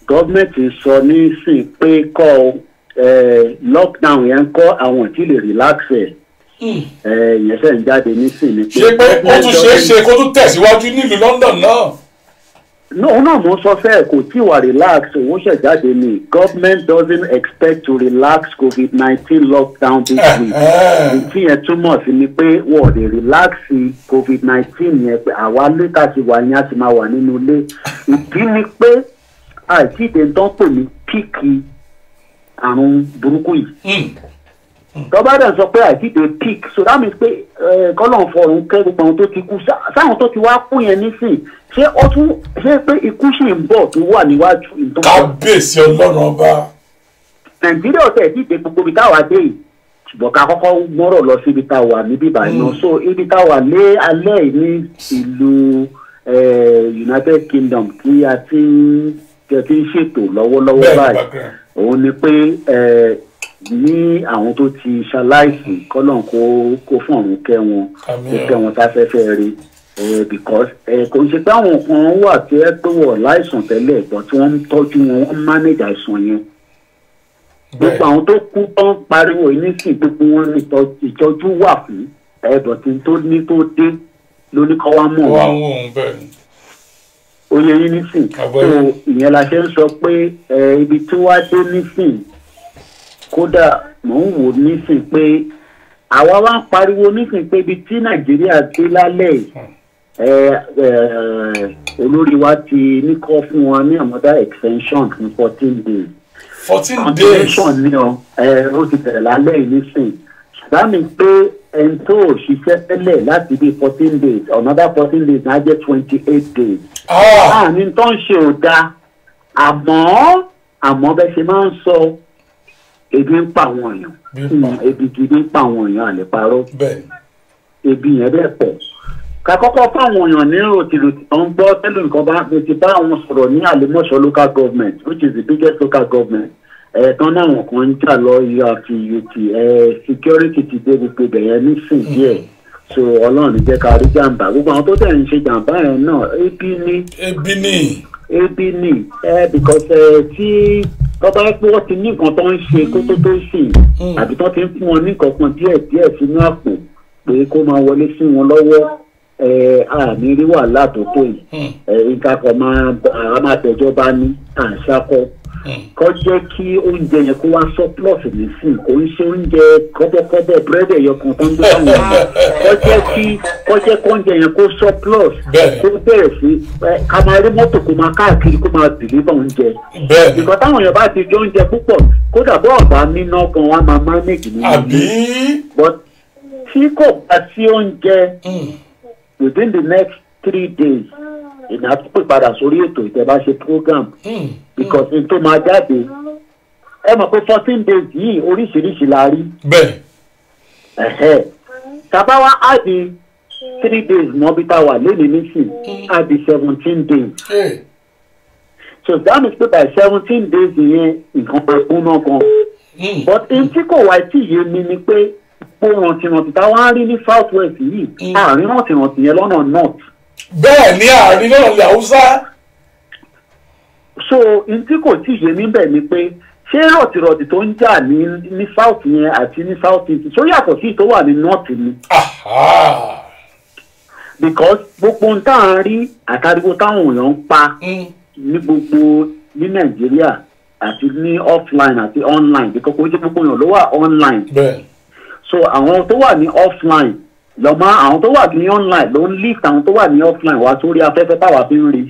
Gọ́ọ̀mẹ̀ntì sọ nísìn pé kọ́ lockdown yẹn kọ́ àwọn tí lè relax ẹ̀. Ìyẹn sẹ́ ń jáde nísìn ni pé. Ṣé pé ó tún ṣeé ṣe kó tún tẹ̀síwájú nílùú London náà? No, mo sọ fẹ́ kò tí wà relax owó ṣẹ̀jáde ni government doesn't expect to relax COVID-19 lockdown this week. Ìtí yẹn túmọ̀ sí ni pé wọ́n lè relax COVID-19 yẹn pé àwa létà ti wà yẹn á ti máa wà nínú ilé. Ìdí ni pé àìsíde tán pè ní píìkì àrùn burúkú yìí. Tọ́ba dẹ̀ sọ pé àìsíde píìkì so that means pé kọ́lọ̀ fọ̀rùn kẹ́ gbogbo àwọn tó ti kú sáwọn tó ti wá kú yẹn nísìn. Ṣé pé ikú ṣì ń bọ̀ tó wà níwájú. Kábíyèsí Ọlọ́run ọba. Nàìjíríà ọ̀tẹ̀ ìdíje gbogbo ibi táwa dé yìí ṣùgbọ́n ká kọ́kọ́ mọ́rọ̀ lọ sí ibi táwa níbí báyìí náà. So ibi táwa lé alẹ́ yìí ní ìlú United Kingdom tí a ti ń ṣètò lọ́wọ́lọ́wọ́ báyìí òun ni pé ní àwọn tó ti ṣaláìsí kọ́lọ́n kó fún ọ̀run kẹ́ wọn kó kẹ́ wọn táfẹ́fẹ́ rí. Because kò ń ṣe pé àwọn kan wà tí ẹ pé wọ̀ láìsàn tẹ́lẹ̀ ẹ̀gbọ́n tí wọ́n ń tọ́jú wọn wọ́n manage àìsàn yẹn. Gbogbo àwọn tó kú tán pariwo nísìn gbogbo wọn ní ìtọ́jú wà fún ẹ̀bọ̀n tí tó ní tó dé lóní kọ́ wá mọ̀ wọn. Ó yẹ yín nísìn. So ìyẹn la ṣe ń sọ pé ibi tí wàá dé nísìn kódà mò ń wò nísìn pé àwa wá ń pariwo nísìn pé ibi tí Nàìjíríà dé lálẹ́ yìí. Olórí wa ti ní kọ́ fún wọn ní another extension fún 14 days. 14 days. Extension ni ó ti bẹ̀rẹ̀ lálẹ́ yìí nísìn. Ṣùgbọ́n mi pé ẹni tó ṣiṣẹ́ tẹ́lẹ̀ láti bí 14 days another 14 days náà jẹ́ 28 days. Àní tó ń ṣe ò dáa àmọ́ bẹ́ẹ̀ ṣe máa ń sọ ebi ń pa àwọn èèyàn ebi gidi ń pa àwọn èèyàn àlè parọ́ ebi yẹn bẹ́ẹ̀ pọ̀. Kakọ́kọ́ fáwọn èèyàn ní ròtìròtì tó ń gbọ́ tẹ́lẹ̀ nǹkan bá ti bá àwọn sọ̀rọ̀ ní Àlèmọ́ṣọ́ local government which is the biggest local government. Tán náà kan ń jà lọ àti UT security ti dé gbogbo bẹ̀yẹn nísìn díẹ̀ so ọlọ́run ní jẹ́ ká rí jàǹbá gbogbo àwọn tó dẹ̀ ń ṣe jàǹbá yẹn náà ebi ní because tí tọ́ba pé wọ́n ti ní nǹkan tó ń ṣe kó tó sìn àbí tó ti ń fún wọn ní nǹkan kan díẹ̀ sínú àpò pé kó máa wọlé sí wọn lọ́wọ́ àmì rí wàhálà tó tó yìí nǹkan kan máa tẹ̀jọba ní àṣàkọ kọ́ jẹ́ kí oúnjẹ yẹn kó wá surplus nísìn kò ń ṣe oúnjẹ kọ́bọ̀kọ́bọ̀ búrẹ́dì ẹ̀yọkan tó ń gbé àwọn èèyàn kọ́ jẹ́ kó oúnjẹ yẹn kó surplus kó bẹ̀rẹ̀ sí ká máa rí mọ́tò kó máa káàkiri kó máa deliver oúnjẹ. ìkọ́ táwọn èèyàn bá ti jẹ oúnjẹ púpọ̀ kódà bọ́ ọ̀bá níná gan wọn máa manage nínú but tí kò bá sí oúnjẹ within the next 3 days ìná tó pè padà sórí ètò ìtẹ̀bá ṣe program because n tó máa jáde ẹ mọ̀ pé 14 days yìí oríṣiríṣi la rí. bẹ́ẹ̀ tàbá wa á di 3 days mọ́ bí tá a wà lónìí nísìn á di 17 days. so that means pé by 17 days yẹn nǹkan máa kún náà gan. but n tí kò wá tí yé mi ni pé gbogbo rántìrántì táwọn á rí ní south west yìí àárín rántìrántì yẹn lọ́nà north. bẹ́ẹ̀ ni àárín náà ilẹ̀ haúsá. so n tí kò tí yé mi bẹ̀ ni pé ṣé rọ̀tìrọ̀tì tó ń jà ní south yẹn àti ní south east ṣó yàtọ̀ sí tó wà ní north ni. because gbogbo ń tá à ń rí àtàríwó táwọn èèyàn ń pa ní gbogbo ní nàìjíríà àti ní offline àti online because kò jẹ́ gbogbo èèyàn ló wà online. so àwọn tó wà ní offline lọ́mọ àwọn tó wà ní online ló ń lift àwọn tó wà ní offline wá sórí afẹ́fẹ́ táwa fi ń rí.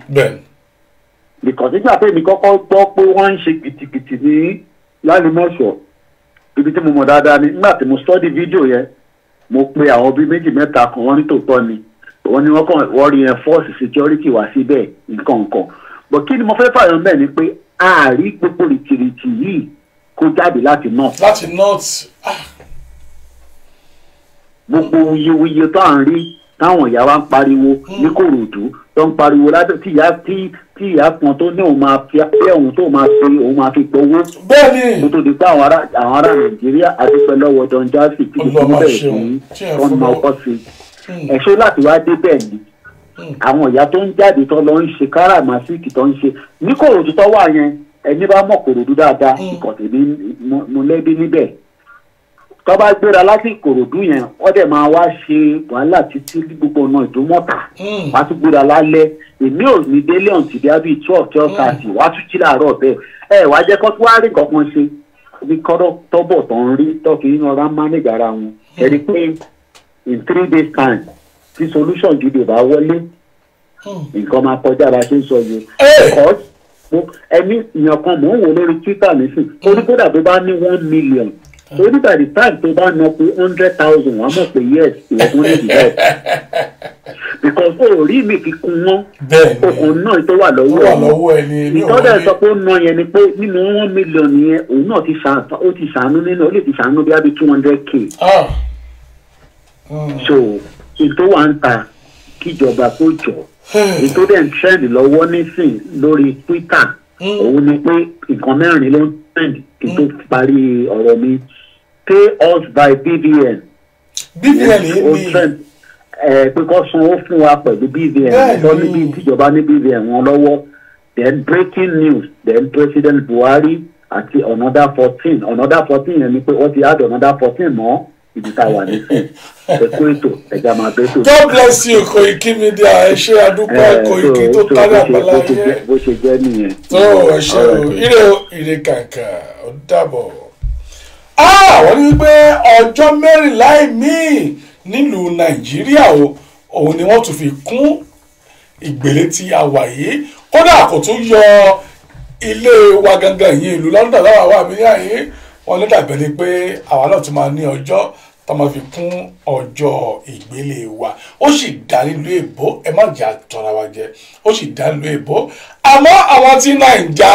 because nígbà pé mi kọ́kọ́ gbọ́ pé wọ́n ń ṣe kìtìkìtì ní lálùmọ̀ṣọ́ ibi tí mo mọ̀ dáadáa ni nígbà tí mo study video yẹn mo pe àwọn bíi 2 mẹ́ta kan wọ́n ní tòótọ́ ni wọ́n ní wọ́n reinforce security wá síbẹ̀ nǹkan but kí ni mo fẹ́ fààyàn bẹ́ẹ̀ ni pé àárí gbogbo rìtìrìtì yìí kó jáde láti north. gbogbo wuyewuye tó à ń rí táwọn ìyá wa ń pariwo ní Kòròdú tó ń pariwo láti tí ìyá kan tó ní òun máa fi òun tó máa fi òun máa fi gbowó. bẹ́ẹ̀ni. kó tó di pé àwọn ará Nàìjíríà adúpẹ́ lọ́wọ́ Don Jazzy tí kò tún bẹ̀rẹ̀ sí ọ̀nà ọkọ̀ sí. ẹ̀ṣọ́ láti wá dé bẹ́ẹ̀ ni àwọn ìyá tó ń jáde tó lọ ń ṣe káràmásìkì tó ń ṣe ní Kòròdú tó wà yẹn ẹni bá mọ̀ Kòròdú dáadáa ìkọ̀tẹ̀bí mo lẹ́bí níbẹ̀ tó bá gbéra láti Ìkòròdú yẹn wọ́n dẹ̀ máa wá ṣe wàhálà títí gbogbo ọ̀nà Ìdúmọ̀tà wá tún gbéra lálẹ́ èmi ò ní délé ọ̀ǹtì bí abí 12:30 wá tún jí láàárọ̀ bẹ́ẹ̀ wá jẹ́ kó tún wá rí kankan ṣe bí kọ́rọ́ tọ́bọ̀ tó ń rí tọ́kì nínú ọ̀rá mánéjà ara wọn ẹni pé in 3 days time tí solution gidi bá wọlé nǹkan máa kọjá bá ṣe ń sọ yìí ẹni ìyàn kan mò ń wò lórí Twitter nísìn orí kódà tó bá ní 1 million torí by the time tó bá ná pé 100,000 wàá mọ̀ pé yes ìwọ̀n ní ìdílé because orí mi fi kún wọn okùn náà tó wà lọ́wọ́ ẹni ìtọ́jà sọ pé ó ná yẹn ni pé nínú 1 million yẹn òun náà ti ṣàánú nínú ó lè ti ṣàánú bí i 200k so ètò wa ń ta kíjọba kó jọ ètò dẹ̀ ń trend lọ́wọ́ nísìn lórí Twitter òun ni pé nǹkan mẹ́rin ló ń trend kí tó parí ọ̀rọ̀ mi pay us by BVN. BVN yìí ni pé kó sanwó fún wa pẹ̀lú BVN lọ níbi tíjọba ní BVN wọn lọ́wọ́ then breaking news then President Buhari àti another 14 yẹn ni pé wọ́n ti add another 14 mọ́ ibi tá a wà nísìn ẹ̀kọ́ ètò ẹ̀já máa bẹ́ẹ̀ tó. God bless you Koiki Media ẹ ṣe àdúpẹ́ Koiki tó kárí àgbàlá yẹn. bó ṣe jẹ́ nìyẹn. tó ẹ ṣe o ire kàkà ó dàbọ̀. wọ́n ní pé ọjọ́ 14 míì nílùú Nàìjíríà òun ni wọ́n tún fi kún ìgbélé tí a wà yìí kódà kò tún yọ ilé wa gangan yìí ìlú London láwọn àwọn àmì yìí wọ́n ní dàbẹ̀ ni pé àwa náà tún máa ní ọjọ́ tá a máa fi kún ọjọ́ ìgbélé wa ó sì dá nílùú èbó ẹ má jà tọ́ra wa jẹ ó sì dá nílùú èbó àmọ́ àwọn tí Nàìjà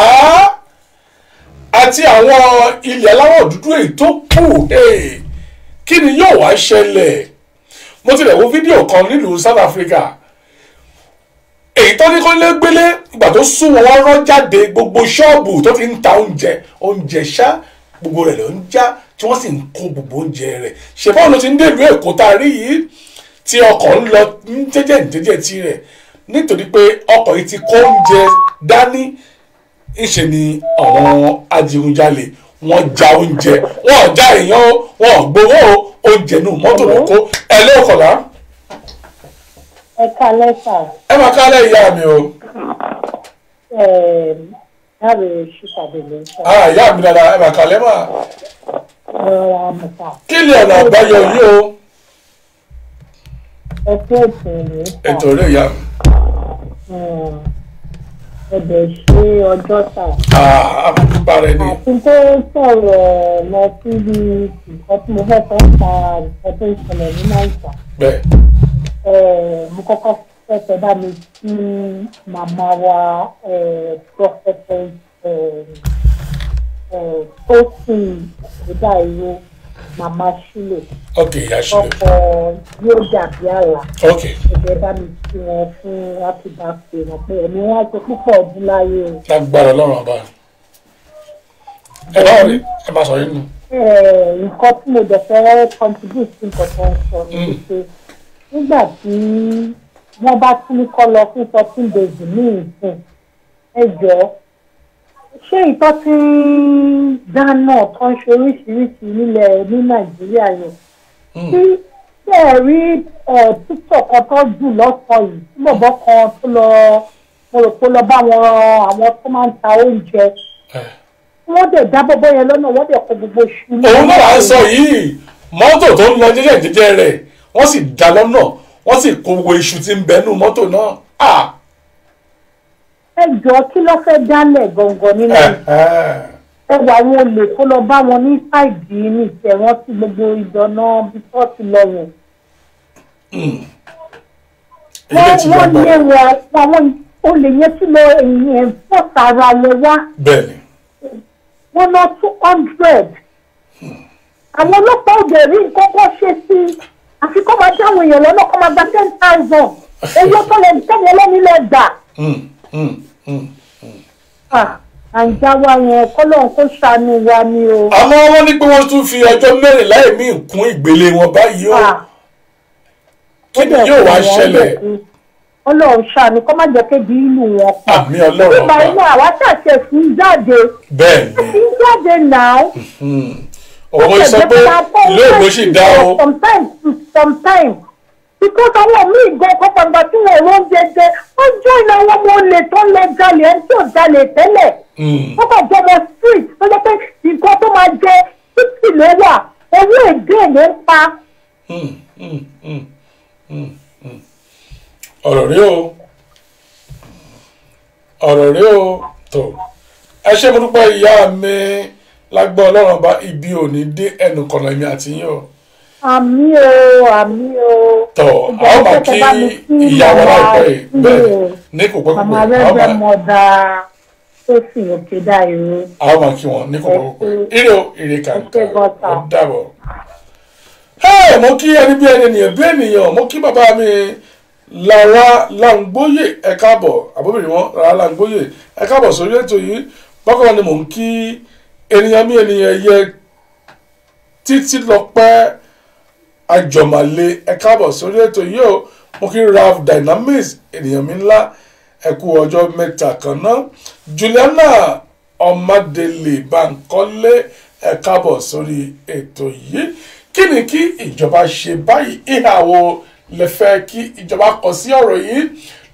àti àwọn ilẹ̀ aláwọ̀ dúdú èyí tó kù kí ni yóò wá ṣẹlẹ̀ mo tilẹ̀ wo fídíò kan nílùú South Africa èyí tó ní kó lé gbélé ìgbà tó sún wọn rán jáde gbogbo ṣọ́ọ̀bù tó ti ń ta oúnjẹ ṣá gbogbo rẹ̀ ló ń já tí wọ́n sì ń kó gbogbo oúnjẹ rẹ̀ ṣèbáwò ló ti ń dèlú Èkó tá a rí yìí tí ọkọ̀ ń lọ jẹ́jẹ́ tirẹ̀ nítorí pé ọkọ̀ yìí ti kó oúnjẹ dání ìṣe ni àwọn adigunjalè wọ́n já oúnjẹ wọ́n já èèyàn wọ́n gbowó oúnjẹ nù mọ́tò ló kó ẹ lóòkọ̀lá. ẹ kálẹ́ sà. ẹ máa kálẹ̀ ìyá mi o. Láàbẹ̀ ṣùpàdé ló ń sọ. Ìyá mi dada ẹ máa kálẹ̀ mà. Kí ni ọ̀nà àbáyọ yìí o? Ẹ fún ètò ìlú. Ètò ìlú ìyá mi. Ẹ̀bẹ̀ ṣe ọjọ́ sà. Àbúrúbá rẹ ni. Àti tó sọ̀rọ̀ lọ síbi nǹkan tí mo fẹ́ fẹ́ pa nǹkan tó ń ṣẹlẹ̀ ní Nàìjíríà. Bẹ́ẹ̀. Mo kọ́kọ́ fẹ́ bá mi sí màmá wa prophetess tó sì ìdá ìró màmá Ṣílò. Ok, ìyá Ṣílò. Ọkọ̀ yóò dàbí àlà. Ok. Ẹ̀bẹ̀ bá mi sí wọn fún láti bá pè wọ́n pé ẹ̀mí wọn ṣe púpọ̀ ọdún láyé o. Lágbára Ọlọ́run ọba. Ẹ báwo ni ẹ máa sọ yín nù. Nǹkan tí mo dẹ̀ fẹ́ contribute sí nǹkan tó ń sọ ni pé nígbà tí wọ́n bá tún ní kọ́ lọ fún 14 days ní ìsìn ẹ jọ ṣé ìtọ́ tí dáná tó ń ṣe oríṣiríṣi nílẹ̀ ní Nàìjíríà yẹn tí ẹ rí TikTok kan tó jù lọ́sàn yìí tí bọ̀bọ̀ kan tó lọ mo rò pé lọ bá àwọn tó máa ń ta oúnjẹ wọ́n dẹ̀ dá bọ́bọ́ yẹn lọ́nà wọ́n dẹ̀ kó gbogbo ṣú. Òun náà wá ń sọ yìí mọ́tò tó ń lọ jẹ́jẹ́ rẹ̀ wọ́n sì dá lọ́nà wọ́n sì kó gbogbo iṣu tí ń bẹnu mọ́tò náà. Ẹ jọ kí ló fẹ́ dálẹ̀ gangan nínú ẹ wà àwọn olè kó lọ bá wọn ní ṣáìdì ní ìtẹ̀wọ́n tí gbogbo ìdáná bí tó ti lọ yẹn. Wọ́n lé wọn àwọn olè yẹn tí lọ èyí ẹ̀ ń pọ̀ sára wọn wá. Bẹ́ẹ̀ni. Wọ́n ná 200. Àwọn ọlọ́pàá òde rí nǹkan kọ́ ṣe sí àfi kọ́ máa dáhùn èèyàn lọ́nà kọ́ máa gba 10,000 èyí ó tọ́lẹ̀ tẹ́lẹ̀ lẹ́nilẹ̀ gbà. Àǹjáwá yẹn kọ́lọ́n kó ṣàánú wa ni o. Àmọ́ wọ́n ní pé wọ́n tún fi ọjọ́ mẹ́rìnlá ẹ̀mí kún ìgbélé wọn báyìí o. Kí ni yóò wá ṣẹlẹ̀? Ọlọ́run ṣàánú kọ́ má jẹ́ kébi ìlú wọn pa. Àmì Ọlọ́run ọba. Ìgbà inú àwa ṣàṣẹ sí jáde. Bẹ́ẹ̀ni. Sí jáde náà. Òun sọ pé ilé ìwé sì dá o. Sometimes because àwọn míì gan kọ́pàgbà tí wọ́n ló ń jẹjẹ wọ́n jọ ìlà àwọn ọmọ olè tó ń lọ jalè ẹni tí ò jalè tẹ́lẹ̀. Wọ́n kàn jọ ọmọ street tó jẹ́ pé nǹkan tó máa jẹ títì ló wà owó èdè ló ń pa. Ọ̀rọ̀ rí o tó ẹ ṣé mo dúpẹ́ ìyá mi lágbọ́ Ọlọ́run bá ibi òní dé ẹnu kọ̀nà mi àti yín o. Àmì o àmì o. Tọ́ àwọn máa kí ìyá wa láìpẹ́ bẹ́ẹ̀ ní kò pẹ́ púpọ̀. Màmá rẹ̀ bẹ́ẹ̀ mọ̀ dáa tó sì òkè dá irú. Àwọn máa kí wọn ní kò pẹ́ púpọ̀. Ire o ire kàǹkà ó dàbọ̀. Mo kí ẹni bí ẹni ènìyàn bí ènìyàn mo kí bàbá mi Lára Láǹgbóyè ẹ káàbọ̀ àbóbìnrin wọn Lára Láǹgbóyè ẹ káàbọ̀ sórí ètò yìí bákan ni mò ń kí ènìyàn mi ènìyàn yẹ Títílọpẹ́ Àjọmàlè ẹ káàbọ̀ sórí ètò yìí o mo kí Ralph Dynamics ènìyàn mi ńlá ẹ kú ọjọ́ mẹ́ta kan náà Juliana Ọmọdélé Bánkọ́lé ẹ káàbọ̀ sórí ètò yìí kí ni kí ìjọba ṣe báyìí ìhàwó lè fẹ́ kí ìjọba kọ sí ọ̀rọ̀ yìí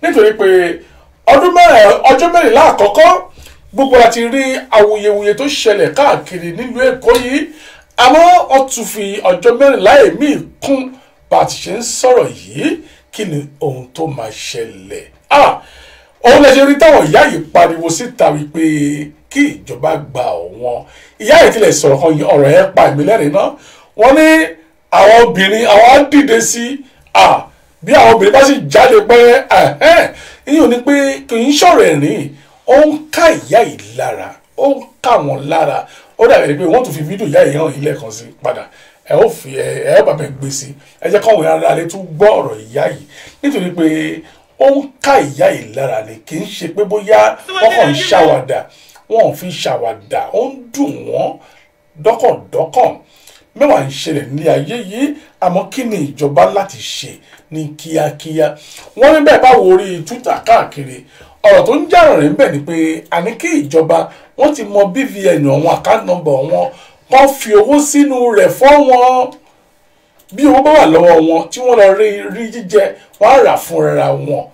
nítorí pé ọjọ́ mẹ́rìnlá àkọ́kọ́ gbogbo láti rí awuyewuye tó ṣẹlẹ̀ káàkiri nílùú Èkó yìí àmọ́ wọ́n tún fi ọjọ́ mẹ́rìnlá èmi kún bá a ti ṣe ń sọ̀rọ̀ yìí kí ni ohun tó máa ṣẹlẹ̀ òun lè ṣe rí táwọn ìyá yìí pariwo síta wípé kí ìjọba gba wọn ìyá yìí tilẹ̀ sọ̀rọ̀ kan ọ̀rọ̀ yẹn pa ìmílẹ̀rìn náà wọ́n ní àwọn obìnrin àwọn á dìde sí bí àwọn obìnrin bá sì jáde pé ìyẹn ní pé kì í ṣọ̀rọ̀ ẹ̀rín ó ń ká ìyá yìí lára ó ń ká wọn lára ó dàbí pé wọ́n tún fi fídíò ìyá yìí hàn ilé kan sí padà ẹ ó bàbá gbé sí ẹ jẹ́ káwọn ará rẹ tún gbọ́ ọ̀rọ̀ ìyá yìí nítorí pé ó ń ká ìyá yìí lára ni kì í ṣe pé bóyá wọ́n kàn ń ṣàwàdà wọ́n ò fi ṣàwàdà ó ń dùn wọ́n dọ́kàndọ́kàn mẹ́wàá ń ṣẹlẹ̀ ní ayé yìí àmọ́ kí ni ìjọba láti ṣe ní kíákíá wọ́n ní bẹ́ẹ̀ bá wo orí Twitter káàkiri ọ̀rọ̀ tó ń jàràn rẹ̀ ń bẹ̀ ni pé àní kí ìjọba wọ́n ti mọ BVN àwọn account number wọn wọ́n fi owó sínú rẹ̀ fọ́ wọn bí owó bá wà lọ́wọ́ wọn tí wọ́n lọ rí jíjẹ wọ́n á rà fúnra wọn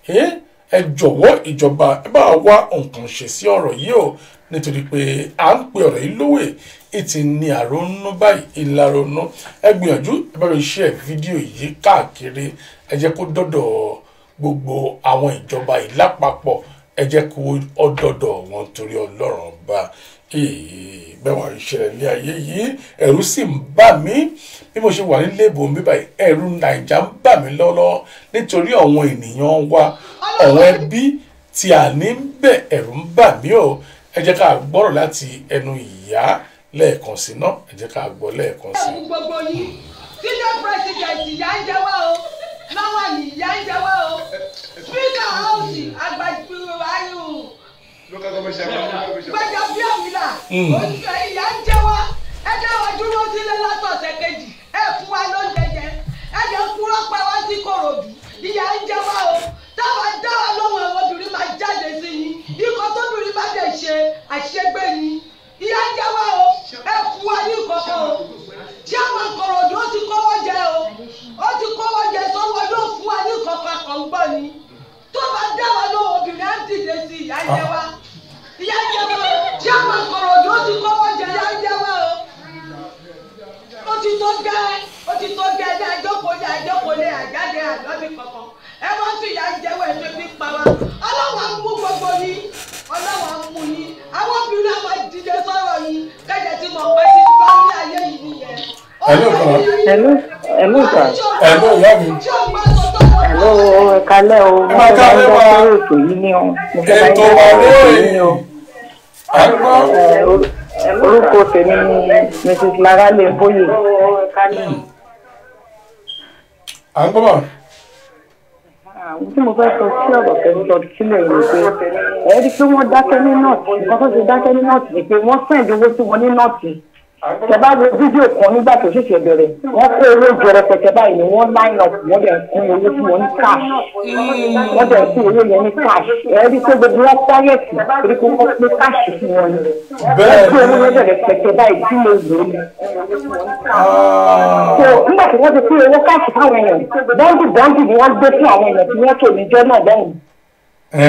ẹ jọ̀wọ́ ìjọba ẹ bá wá nǹkan ṣe sí ọ̀rọ̀ yìí o nítorí pé à ń pe ọ̀rọ̀ yìí lówè ìtì ní àrónú báyìí ìlaronú ẹ gbìyànjú ẹ bá mi share fídíò yìí káàkiri ẹ jẹ́ kó dọ́dọ̀ gbogbo àwọn ìjọba yìí lápapọ̀ ẹ jẹ́ kó ọdọọdọ wọn torí Ọlọ́run bá bẹ́ẹ̀ wọ́n ìṣẹ̀lẹ̀ ní ayé yìí ẹ̀rù sì ń bà mí bí mo ṣe wà nílé ìbò mi báyìí ẹ̀rù Nàìjà ń bà mí lọ́wọ́ nítorí àwọn ènìyàn wa àwọn ẹbí tí a ní bẹ̀ ẹ̀rù ń bà mí o ẹ jẹ́ ká gbọ́rọ̀ láti ẹnu ìyá lẹ́ẹ̀kan sí náà ẹ jẹ́ ká gbọ́ lẹ́ẹ̀kan sí. gbogbo yìí senior president ìyá ń jẹ wá o náwó ni ìyá ń jẹ wá o speaker house agbájú ayù gbẹjọ bí òmìnira oṣù ìyá ń jẹ wá ẹ jẹ́ wá dúró sílé látọ̀sẹ̀ kejì ẹ fún wa lóúnjẹ jẹ ẹ jẹ́ kúrò pé wá sí Kòròdú ìyá ń jẹ wá o táwa dáwà lọ́wọ́ àwọn obìnrin máa jáde sí i ikọ̀ tóbìnrin bá dẹ̀ ṣe àṣegbè ni ìyá ń jẹ wá o ẹ fún wa ní ìkọ̀kọ̀ o tí àwọn Kòròdú ó ti kówó jẹ o ó ti kówó jẹ sọ́wọ́ yóò fún wa ní ìkọ̀kọ̀ àkọ́ngbọ́n ni tó bá dáwà lọ́wọ́ obìnrin á dìde sí ìyá ń jẹ wá ìyá ń jẹ wá o tí àwọn Kòròdú ó ti kówó jẹ ìyá ń jẹ wá o ó ti tó gẹ́ ní àjọkòlé àjáde àlọ́bí kankan ẹ wọ́n fi ìyá ń jẹ́wọ́ ẹ̀ fi pa wá ọlọ́wọ́ ń mú gbogbo yìí ọlọ́wọ́ ń mú yìí àwọn obìnrin àwọn dìde sọ̀rọ̀ yìí kẹ́jẹ̀ tí mo pẹ́ sí gbọ́ ní ayé yìí nìyẹn. Hello sir. Hello ìyá mi. Hello ẹ̀kalẹ́ o mo fẹ́ bá ń gbọ́ sórí ètò yìí ní o mo fẹ́ bá ń gbọ́ sórí ètò yìí ní o. Orúkọ tèmi ni Mrs. Larale Boye. À ń gbọ́ bọ̀. Tí mo fẹ́ sọ sí ọ̀rọ̀ tẹ̀lé lọ sílẹ̀ yìí pé ẹ̀rí pé wọ́n dákẹ́ ní nọ́ọ̀tì nǹkan tó ṣe dákẹ́ ní nọ́ọ̀tì ni pé wọ́n sẹ́ǹdì owó sí wọn ní nọ́ọ̀tì. Tẹ bá wo fídíò kan nígbà tó ṣẹ̀ṣẹ̀ bẹ̀rẹ̀ wọ́n kó owó jẹrẹ pẹ̀tẹ́ báyìí ni wọ́n line up wọ́n dẹ̀ kún owó fún wọn ní cash wọ́n dẹ̀ kún owó yẹn ní cash ẹ̀rí pé gbogbo wọn quiet torí pé wọ́n pé cash fún wọn ni wọ́n kó owó yẹn jẹrẹ pẹ̀tẹ́ báyìí tí mo lò ó ni. So nígbà tí wọ́n ti pín owó cash fáwọn èèyàn bọ́ǹdì ni wọ́n gbé fún àwọn èèyàn tí wọ́n tò níjọ́ náà lẹ́yìn.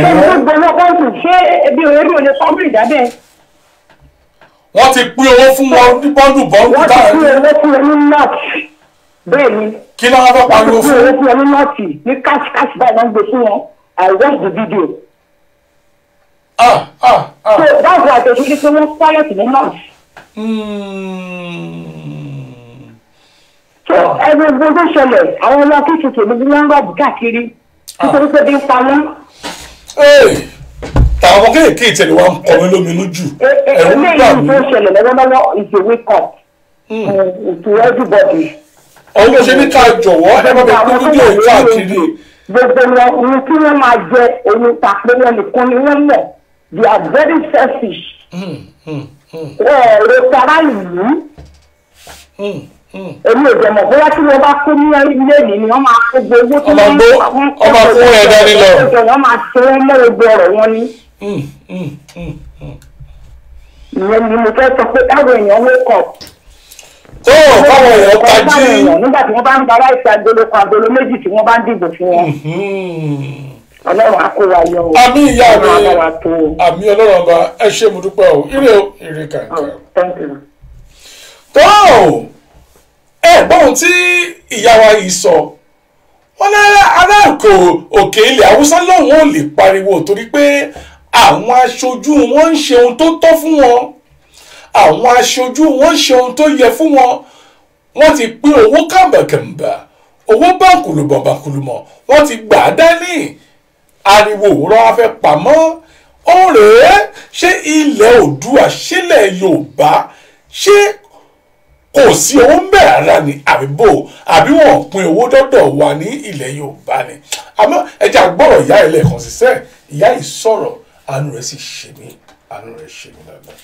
ṣé gbogbo owó bọ́ǹdì ṣé ebi orí olè pọ́ńpì ìdábẹ́ wọ́n ti pín owó fún wọn ní bọ́ndù dáhùn. wọ́n ti pín owó fún wọn ní nọ́ọ̀tì bẹ́ẹ̀ ni. kí ló wá fẹ́ pariwo fún. wọ́n ti pín owó fún wọn ní nọ́ọ̀tì ní cash báyìí wọ́n gbé fún wọn I watch the video. So that's why I say pé wọ́n quiet ní nọ́ọ̀tì. So ẹni gbogbo ṣẹlẹ̀ àwọn ọmọ kékeré ló ń rọ̀bù káàkiri nítorí pé bí ń pa wọ́n. Tàwọn kéèké ìtẹ̀lé wa ń kọ́ mi lóminú jù. Ẹ̀rù ń bà mí. Eléyìí tó ṣẹlẹ̀ lọ́wọ́lọ́wọ́ is a wake up to everybody. Ọ̀hún ṣe ní ká jọ̀wọ́ ẹ bá bẹ kú fídíò yìí káàkiri. Gbogbo wọn ohun tí wọ́n máa jẹ ohun tàpé wọn nìkan ni wọ́n mọ̀. They are very selfish. Rẹ̀ tara ìlú. Èmi ò dẹ̀mọ̀ bóyá tí wọ́n bá kó ní ilé mi ni wọ́n máa kó gbogbo tí wọ́n ọmọ fún ẹ̀ dání lọ. Wọ́n máa ṣe wọ́n mọ́ gbogbo ọ̀rọ̀ wọn ni. Ìyẹn ni mo fẹ́ sọ pé káwọn èèyàn wake up. Tó káwọn èèyàn tají. Nígbà tí wọ́n bá ń gba láìsí agolo kan agolo méjì tí wọ́n bá ń dìbò fún wọn. Ọlọ́run á kó wa yọ o. Àmì ìyá mi àmì Ọlọ́run ọba ẹ ṣé mo dúpẹ́ o ire o ire kàkà. Tó báwọn tí ìyá wa yìí sọ wọn ní aráàkó òkè ilẹ̀ Haúsá lọ́hùn ò lè pariwo torí pé àwọn aṣojú wọn ń ṣe ohun tó tọ́ fún wọn àwọn aṣojú wọn ń ṣe ohun tó yẹ fún wọn wọ́n ti pín owó kàmbàkàmbà owó bákùlùmọ̀ wọ́n ti gbà á dání ariwo òwúrọ̀ wọn fẹ́ pamọ́ ọ̀rẹ́ ṣé ilẹ̀ Oòduà sílẹ̀ Yorùbá ṣé kò sí owó ń bẹ̀ rárá ni àbíbò àbí wọ́n pín owó dọ́dọ̀ wa ní ilẹ̀ Yorùbá ni àmọ́ ẹja gbọ́rọ̀ ìyá ẹ̀ lẹ́ẹ̀kan sísẹ́ ìyá yìí sọ̀rọ̀ àánú rẹ̀ sì ṣe mí àánú rẹ̀ ṣe mí dáadáa.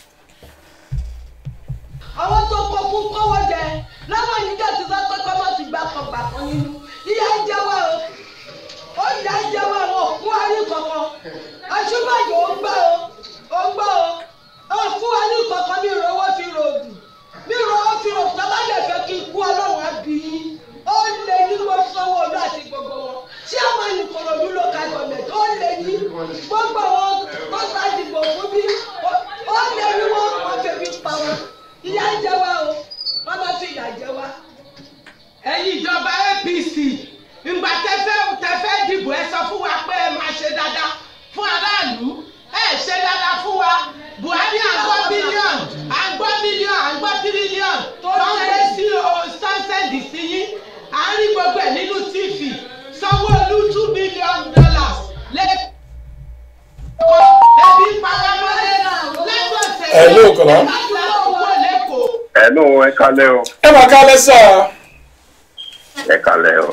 àwọn tó kọ fún kọ́wọ́ jẹ láwọn yìí dẹ̀ ti sọ pé kọ́mọ́ ti gbà kan nínú ìyá ń jẹ́ wá o ó ìyá ń jẹ́ wá o fún ayé kankan àṣùbọ̀yọ̀ ó gbọ́ o ó fún ayé kankan ní ìrọwọ́ fi ròdù ní ìrọwọ́ fi ròdù tọ́lá lè fẹ́ kí ikú ọlọ́run á bí yín ó lè ní mo sanwó olú àti gbogbo wọn ṣé àwọn ìkòròdú ló ka gọ̀mẹ̀tì ó lè ní gbogbo wọn tó ṣàdìbò fún bí ó lè ní wọn kọ́ fèmí pa wọn ìyá ń jẹ wá o wọn bá fi ìyà jẹ wá. ẹ̀yin ìjọba APC ìgbà tẹ́fẹ́ dìbò ẹ sọ fún wa pé ẹ máa ṣe dáadáa fún aráàlú ẹ ṣe dáadáa fún wa Buhari à ń gbọ́ bílíọ̀nù à ń gbọ́ mílíọ̀nù à ń gbọ́ tírílíọ̀nù tó ń lé sí sánsẹ́ǹdì sí yín à ń rí gbogbo ẹ̀ nínú TV Sanwó-Olú $2 billion lẹ́kọ̀ọ́ ẹbí pàápàá lẹ́gbọ̀nsẹ̀ Hello, Kola. Hello, ẹ kálẹ́ o. Ẹ máa kálẹ́ sá. Ẹ kálẹ́ o.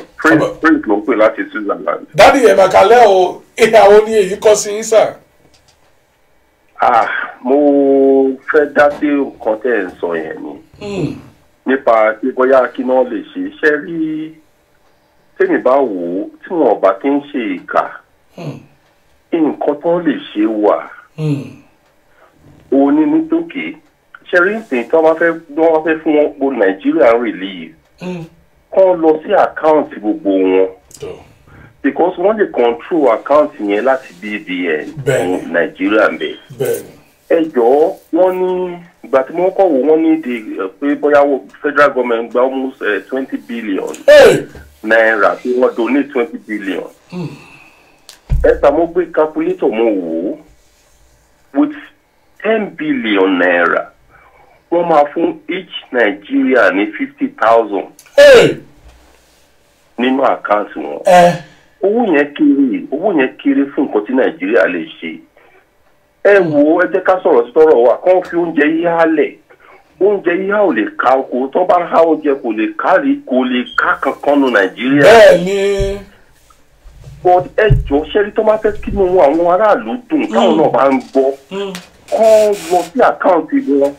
Prince ló ń pè láti Switzerland. Dádì ẹ máa kálẹ́ o, ìyàwó ni èyí kọ́ sí yín sà. Mo fẹ́ dá sí nǹkan tẹ́ ẹ̀ ń sọ yẹn ni. Nípa pé bóyá kí náà lè ṣe iṣẹ́ rí tèmi bá wò ó tí wọn bá kí ń ṣe ìkà. Nǹkan tó lè ṣe wà. Òní ní tókè. Ṣé rí ìsìn tí wọ́n fẹ́ fún wọn gbogbo Nàìjíríà relief. Kán lọ sí àkáǹtì gbogbo wọn. Because wọ́n lè control àkáǹtì yẹn láti BVN fún Nàìjíríà ń bẹ̀. Ẹ jọ̀ọ́ wọ́n ní ìgbà tí wọ́n kọ̀ wò wọ́n ní pé bóyá federal government gba almost 20 billion naira tí wọ́n donate 20 billion. Ẹ sàmó gbé calculator mo wò ó with 10 billion naira wọ́n máa fún each Nigeria ní 50,000 nínú àkáǹtì wọn. Owó yẹn kéré fún nǹkan tí Nàìjíríà lè ṣe. Ẹ wo ẹ jẹ́ ká sọ̀rọ̀ sí tọrọ wa kán fi oúnjẹ yíyá lẹ̀. Oúnjẹ yíyá ò lè ká oko tó bá há oúnjẹ kò lè ká kankan nu Nàìjíríà. Bẹ́ẹ̀ni. But ẹ jọ ṣẹ́rí tó máa fẹ́ kí inú àwọn aráàlú dùn káwọn náà bá ń gbọ́. Kán lọ sí àkáǹtì wọn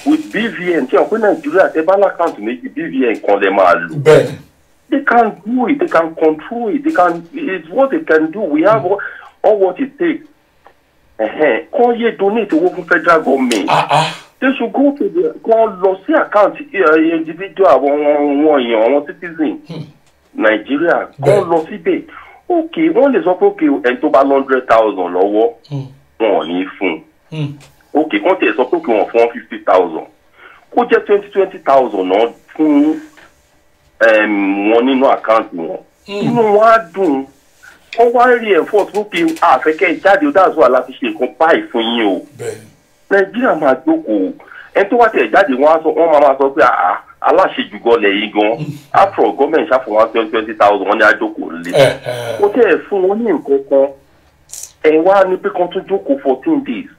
with BVN tí wọn pé Nàìjíríà tẹ bá lákàǹtì méjì BVN kan lè máa lò. Bẹ́ẹ̀ni. They can do it. They can control it. It's what they can do. We have all what it takes. Kán yé donate owó fún federal government. They should go to the kán lọ sí account individual àwọn èèyàn àwọn citizen Nigeria kán lọ síbẹ̀. Okay, wọ́n lè sọ pé okay ẹni tó bá 100,000 lọ́wọ́ wọn ò ní fún. Okay, kán tẹ̀ sọ pé okay wọ́n fún 50,000. Kó jẹ́ 20,000 náà fún wọn nínú àkáǹtì wọn. Inú wọn á dùn. Wọ́n wá rí ẹ̀fọ́ tó kí àfẹ́kẹ́ jáde dáàzó àláfi ṣe nǹkan báyìí fún yín o. Nàìjíríà máa jókòó. Ẹni tó wá tẹ̀ jáde wọ́n máa sọ pé aláṣejù gan lẹ́yìn gan. After gọ́ọ̀mẹ̀ntì ṣàfihàn 20,000 wọ́n ní àjókòó lé. Kò tẹ́ ẹ̀ fún wọn ní nǹkan kan. Ẹ̀ wá ní pé kan tún jókòó 14 days.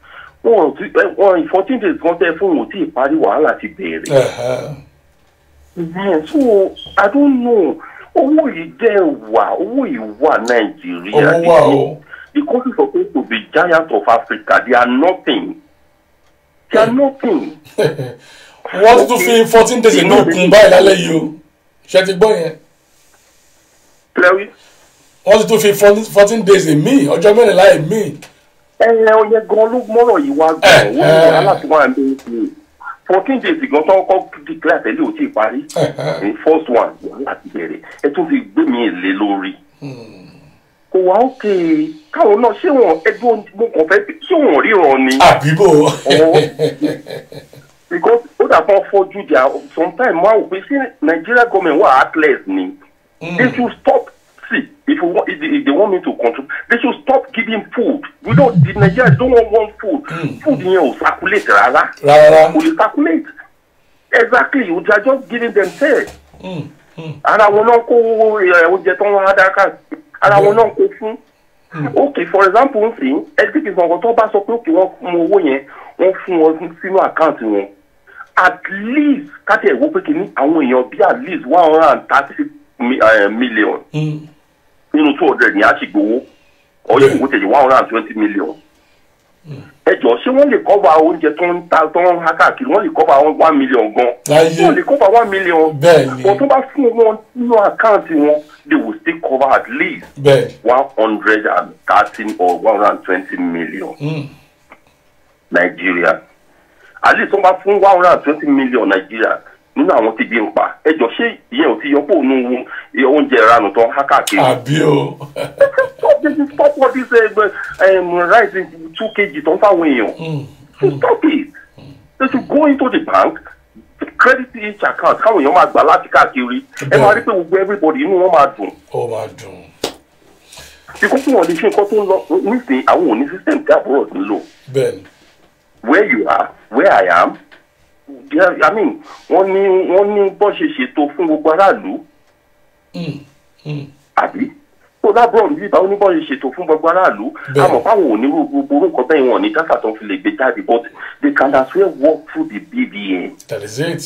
Wọ́n 14 days kan tẹ́ fún wọn tí ìparí wàhálà ti bẹ̀rẹ̀. So I don't know. Owó yìí jẹ́ owó yìí wà Nàìjíríà. The country is supposed to be giant of Africa. They are nothing. They are nothing. Wọ́n tún fi 14 days inú òkun báyìí lálẹ́ yìí o. Ṣé ti gbọ́ yẹn? Clearly. Wọ́n tún fi 14 days èmi ọjọ́ mẹ́rìnlá èmi. Ọyẹ gan ló mọ́rọ̀ yìí wá gan. Wọ́n ní aláàtúwà ń bẹ́ẹ̀ sí 14 days ago tó ń kọ́ declare tẹ́lẹ̀ ò tí ì parí. The first one wàhálà ti bẹ̀rẹ̀. Ẹ tún fi gbé mi èlé lórí. Kò wá òkè káwọn náà ṣé wọn ẹgbẹ́ mo kàn fẹ́ ṣé wọn ríran ni. Àbíbò. Because ó dà kán fọ́jú jà sometimes máa wò pé ṣé Nigeria government wà heartless ni. They should stop. See, if they want me to control, they should stop giving food. The Nigerians don't want food. Food yẹn ò circulate rárá. Kò lè circulate. Exactly, you are just giving them fair. Ara wọn náà kó oúnjẹ tó ń wá dáká. Ara wọn náà kó fún. Okay, for example, nsìn ẹgbẹ́ ìgbọ̀ngàn tó bá sọ pé òkè wọ́n mú owó yẹn wọ́n fún wọn sínú àkáǹtì wọn. At least káti ẹ̀wọ́ pé kìíní àwọn èèyàn bí at least 130 million. Nínú 200 ní àṣìgbowó ọyọ ìwé tẹ̀lé 120 million. ẹjọ ṣé wọ́n lè cover oúnjẹ tó ń ta tó ń há káàkiri wọ́n lè cover 1 million gan wọ́n lè cover 1 million but tó bá fún wọn nínú àkáǹtì wọn they will still cover at least 130 or 120 million Nigeria at least tó bá fún 120 million Nigeria nínú àwọn tí bí ń pa ẹjọ ṣé ìyẹn ò ti yọ pò nínú oúnjẹ ìranù tó ń há káàkiri. àbí o. stop all this rising 2 kg tó ń fáwọn èèyàn. stop it. they should go into the bank credit each account káwọn èèyàn máa gbà láti káàkiri ẹ máa rí pé gbogbo everybody inú wọn máa dùn. ó máa dùn. ikú tí wọn lè ṣe nǹkan tó ń lọ nísìnyí àwọn òní system tí àbúrò ti ń lò. bẹ́ẹ̀ni. where you are where I am. I mean, wọ́n ní bọ́ ṣe ṣètò fún gbogbo aráàlú. Àbí? Tó lábúrò ní bíbá oníbọ̀ ṣe ṣètò fún gbogbo aráàlú. Àmọ́ báwọn ò ní gbogbo orúkọ bẹ́ẹ̀ wọn ní dátà tó fi lè gbé jáde but they can as well walk through the BVN. That is it.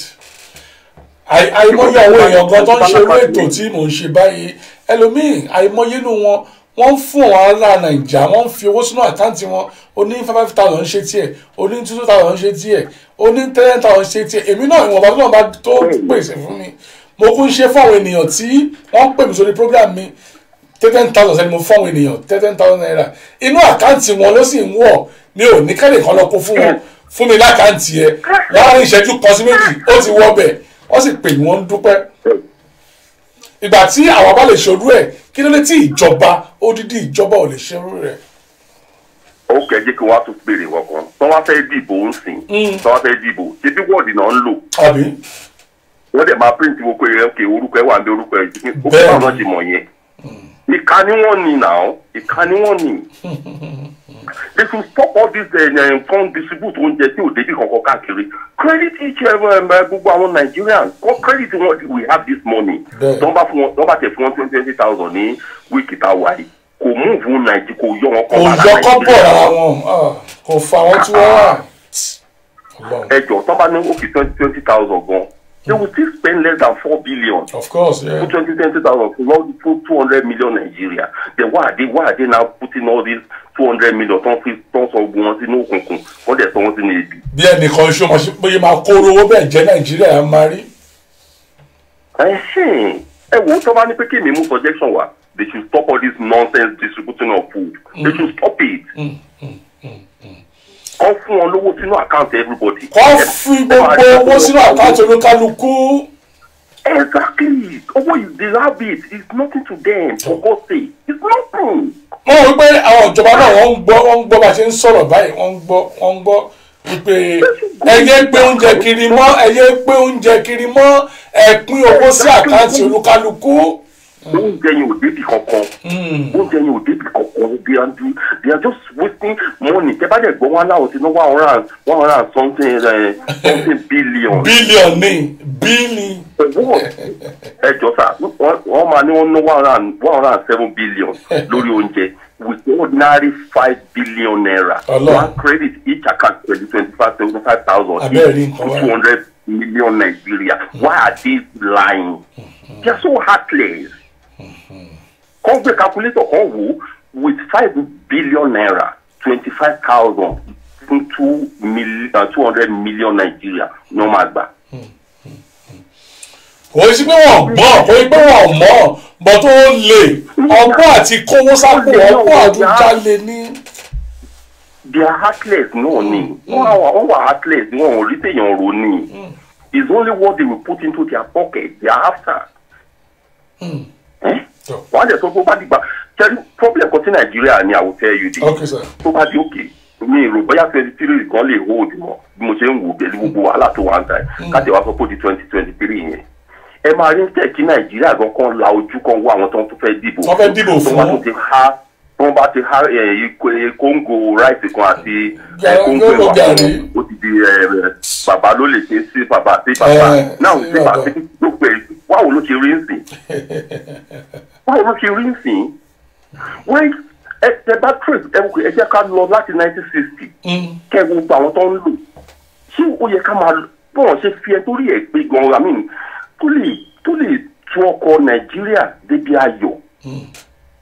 Àìmọye àwọn èèyàn gan tó ń ṣe owó ètò tí mò ń ṣe báyìí. Ẹlòmíì àìmọye inú wọn wọ́n fún àwọn ará Nàìjíríà wọ́n fi owó sínú àkáǹtì wọn ó ní 5,000 ṣe tiẹ̀ ó ní 2,000 ṣe tiẹ̀ ó ní 10,000 ṣe tiẹ̀ èmi náà ìwọ̀nba tó náà bá tó pèsè fún mi mo kún ṣe fún àwọn ènìyàn tí wọ́n pè mí sórí program mi 10,000 sẹ́ni mo fún àwọn ènìyàn 10,000 naira inú àkáǹtì wọn ló sì ń wọ̀ mi ò ní kẹ́lẹ̀ kan lọ kó fún wọn fún mi lákáǹtì ẹ láàrin ìṣẹ́jú kan sí méjì ó ti wọ́ bẹ̀ wọ́n sì pè mí wọ́n ń dúpẹ́ ìgbà tí àwọn bá lè ṣòro ẹ̀ kí ló dé tí ìjọba odidi ìjọba ò lè ṣerú rẹ̀. ó kẹjẹ kí wọn á tún béèrè wọn kan tí wọn fẹ́ dìbò ń sìn tí wọn fẹ́ dìbò ṣe bí wọ́ọ̀dì náà ń lò. àbí. wọ́n dẹ̀ máa print wo pé òkè orúkọ ẹ̀ wà ní orúkọ ẹ̀ jí ó kí wọn náà ti mọ̀ yẹn. ìka ni wọ́n ní náà ìka ni wọ́n ní. they should stop all this fund distribute oúnjẹ tí ò débi kankan káàkiri credit each gbogbo àwọn Nigerians credit wọn we have this money tọ́ba tẹ̀ fún wọn 20,000 ní wíìkì tá a wà yìí kò mú ìfún Nàìjíríà kò yọ wọn kọ́ bàtà Nàìjíríà. kò yọ kọ́ bọ̀ ara wọn kò fà wọn tí wọ́n wà. ẹjọ tọ́ba ní òkè 20,000 gan they will still spend less than 4 billion. Of course, yeah. For 20,000 for 200 million Nigeria. Then why are they now putting all these 200 million tons of guns in òkùnkùn? Wọ́n dẹ̀ sọ wọ́n sí ní ebi. Bí ẹnìkan ṣó bóyá máa kóró owó bẹ́ẹ̀ jẹ́ Nàìjíríà máa rí. Ẹ wo tó bá ní pé kí èmi mú suggestion wá, they should stop all this nonsense distributing of food. They should stop it. Kọ́ fún wọn lówó sínú àkáǹtì everybody. Kọ́ fi gbogbo owó sínú àkáǹtì olúkálukú. Exactly. Owó is the habit. It's nothing to them. For God's sake. It's nothing. Mo rò pé àwọn ìjọba náà wọ́n ń gbọ́ bá ṣe ń sọ̀rọ̀ báyìí wọ́n ń gbọ́ wípé ẹyẹ pé oúnjẹ kiri mọ́ ẹ pín owó sí àkáǹtì olúkálukú. Oúnjẹ yẹn ò débi kankan. They are just wasting money. Tẹ́ bá dẹ̀ gbọ́ wọn láwọn ti ná 100 something billion. Billion ni bílì. Ẹ jọ sá wọ́n máa ní wọ́n ná 107 billion lórí oúnjẹ with ordinary 5 billion naira. One credit each account 25,000 each to 200 million Nigeria. Why are they lying? They are so heartless. Come the calculator with 5 billion naira, 25,000 200 million Nigeria. No matter. Kò sí pé wọ́n gbọ́ kò sí pé wọ́n mọ̀ bọ́ tó lè ọgbọ́n àti kówó sápò ọgbọ́n àdújálè ní. They are heartless náà ni wọ́n wà heartless wọ́n ò rí téèyàn rò ní. It's only what they will put into their pocket they are after. Wọ́n á jẹ́ tó bá dìgbà tẹ́lú problem kan tí Nàìjíríà ni I will tell you this tó bá di òkè mi rò bóyá 23 kan lè hold mọ́ bí mo ṣe ń wò pẹ̀lú gbogbo wàhálà tó wà ń ta ẹ̀ káàtì wá sọ pé di 2023 yẹn ẹ máa rí tẹ̀ kí Nàìjíríà gan kan la ojú kan wọ àwọn tó ń fẹ́ dìbò fún wọ́n bá ti há kóńgò ráìsì kan àti kóńgò ẹ̀wà kan ó ti di bàbá ló lè ṣe sí bàbá àti bàbá náà ó ti bàbá tó pé báwo ló ṣe rí ń sìn wọ́n ẹ bá trace ẹ jẹ́ ká lọ láti 1960 kẹ́ gbogbo àwọn tó ń lò ṣé ó yẹ ká máa bọ́ọ̀ ṣe fi ẹ torí ẹ̀ pé gan-an tó lè tún ọkọ̀ Nàìjíríà débi ayọ̀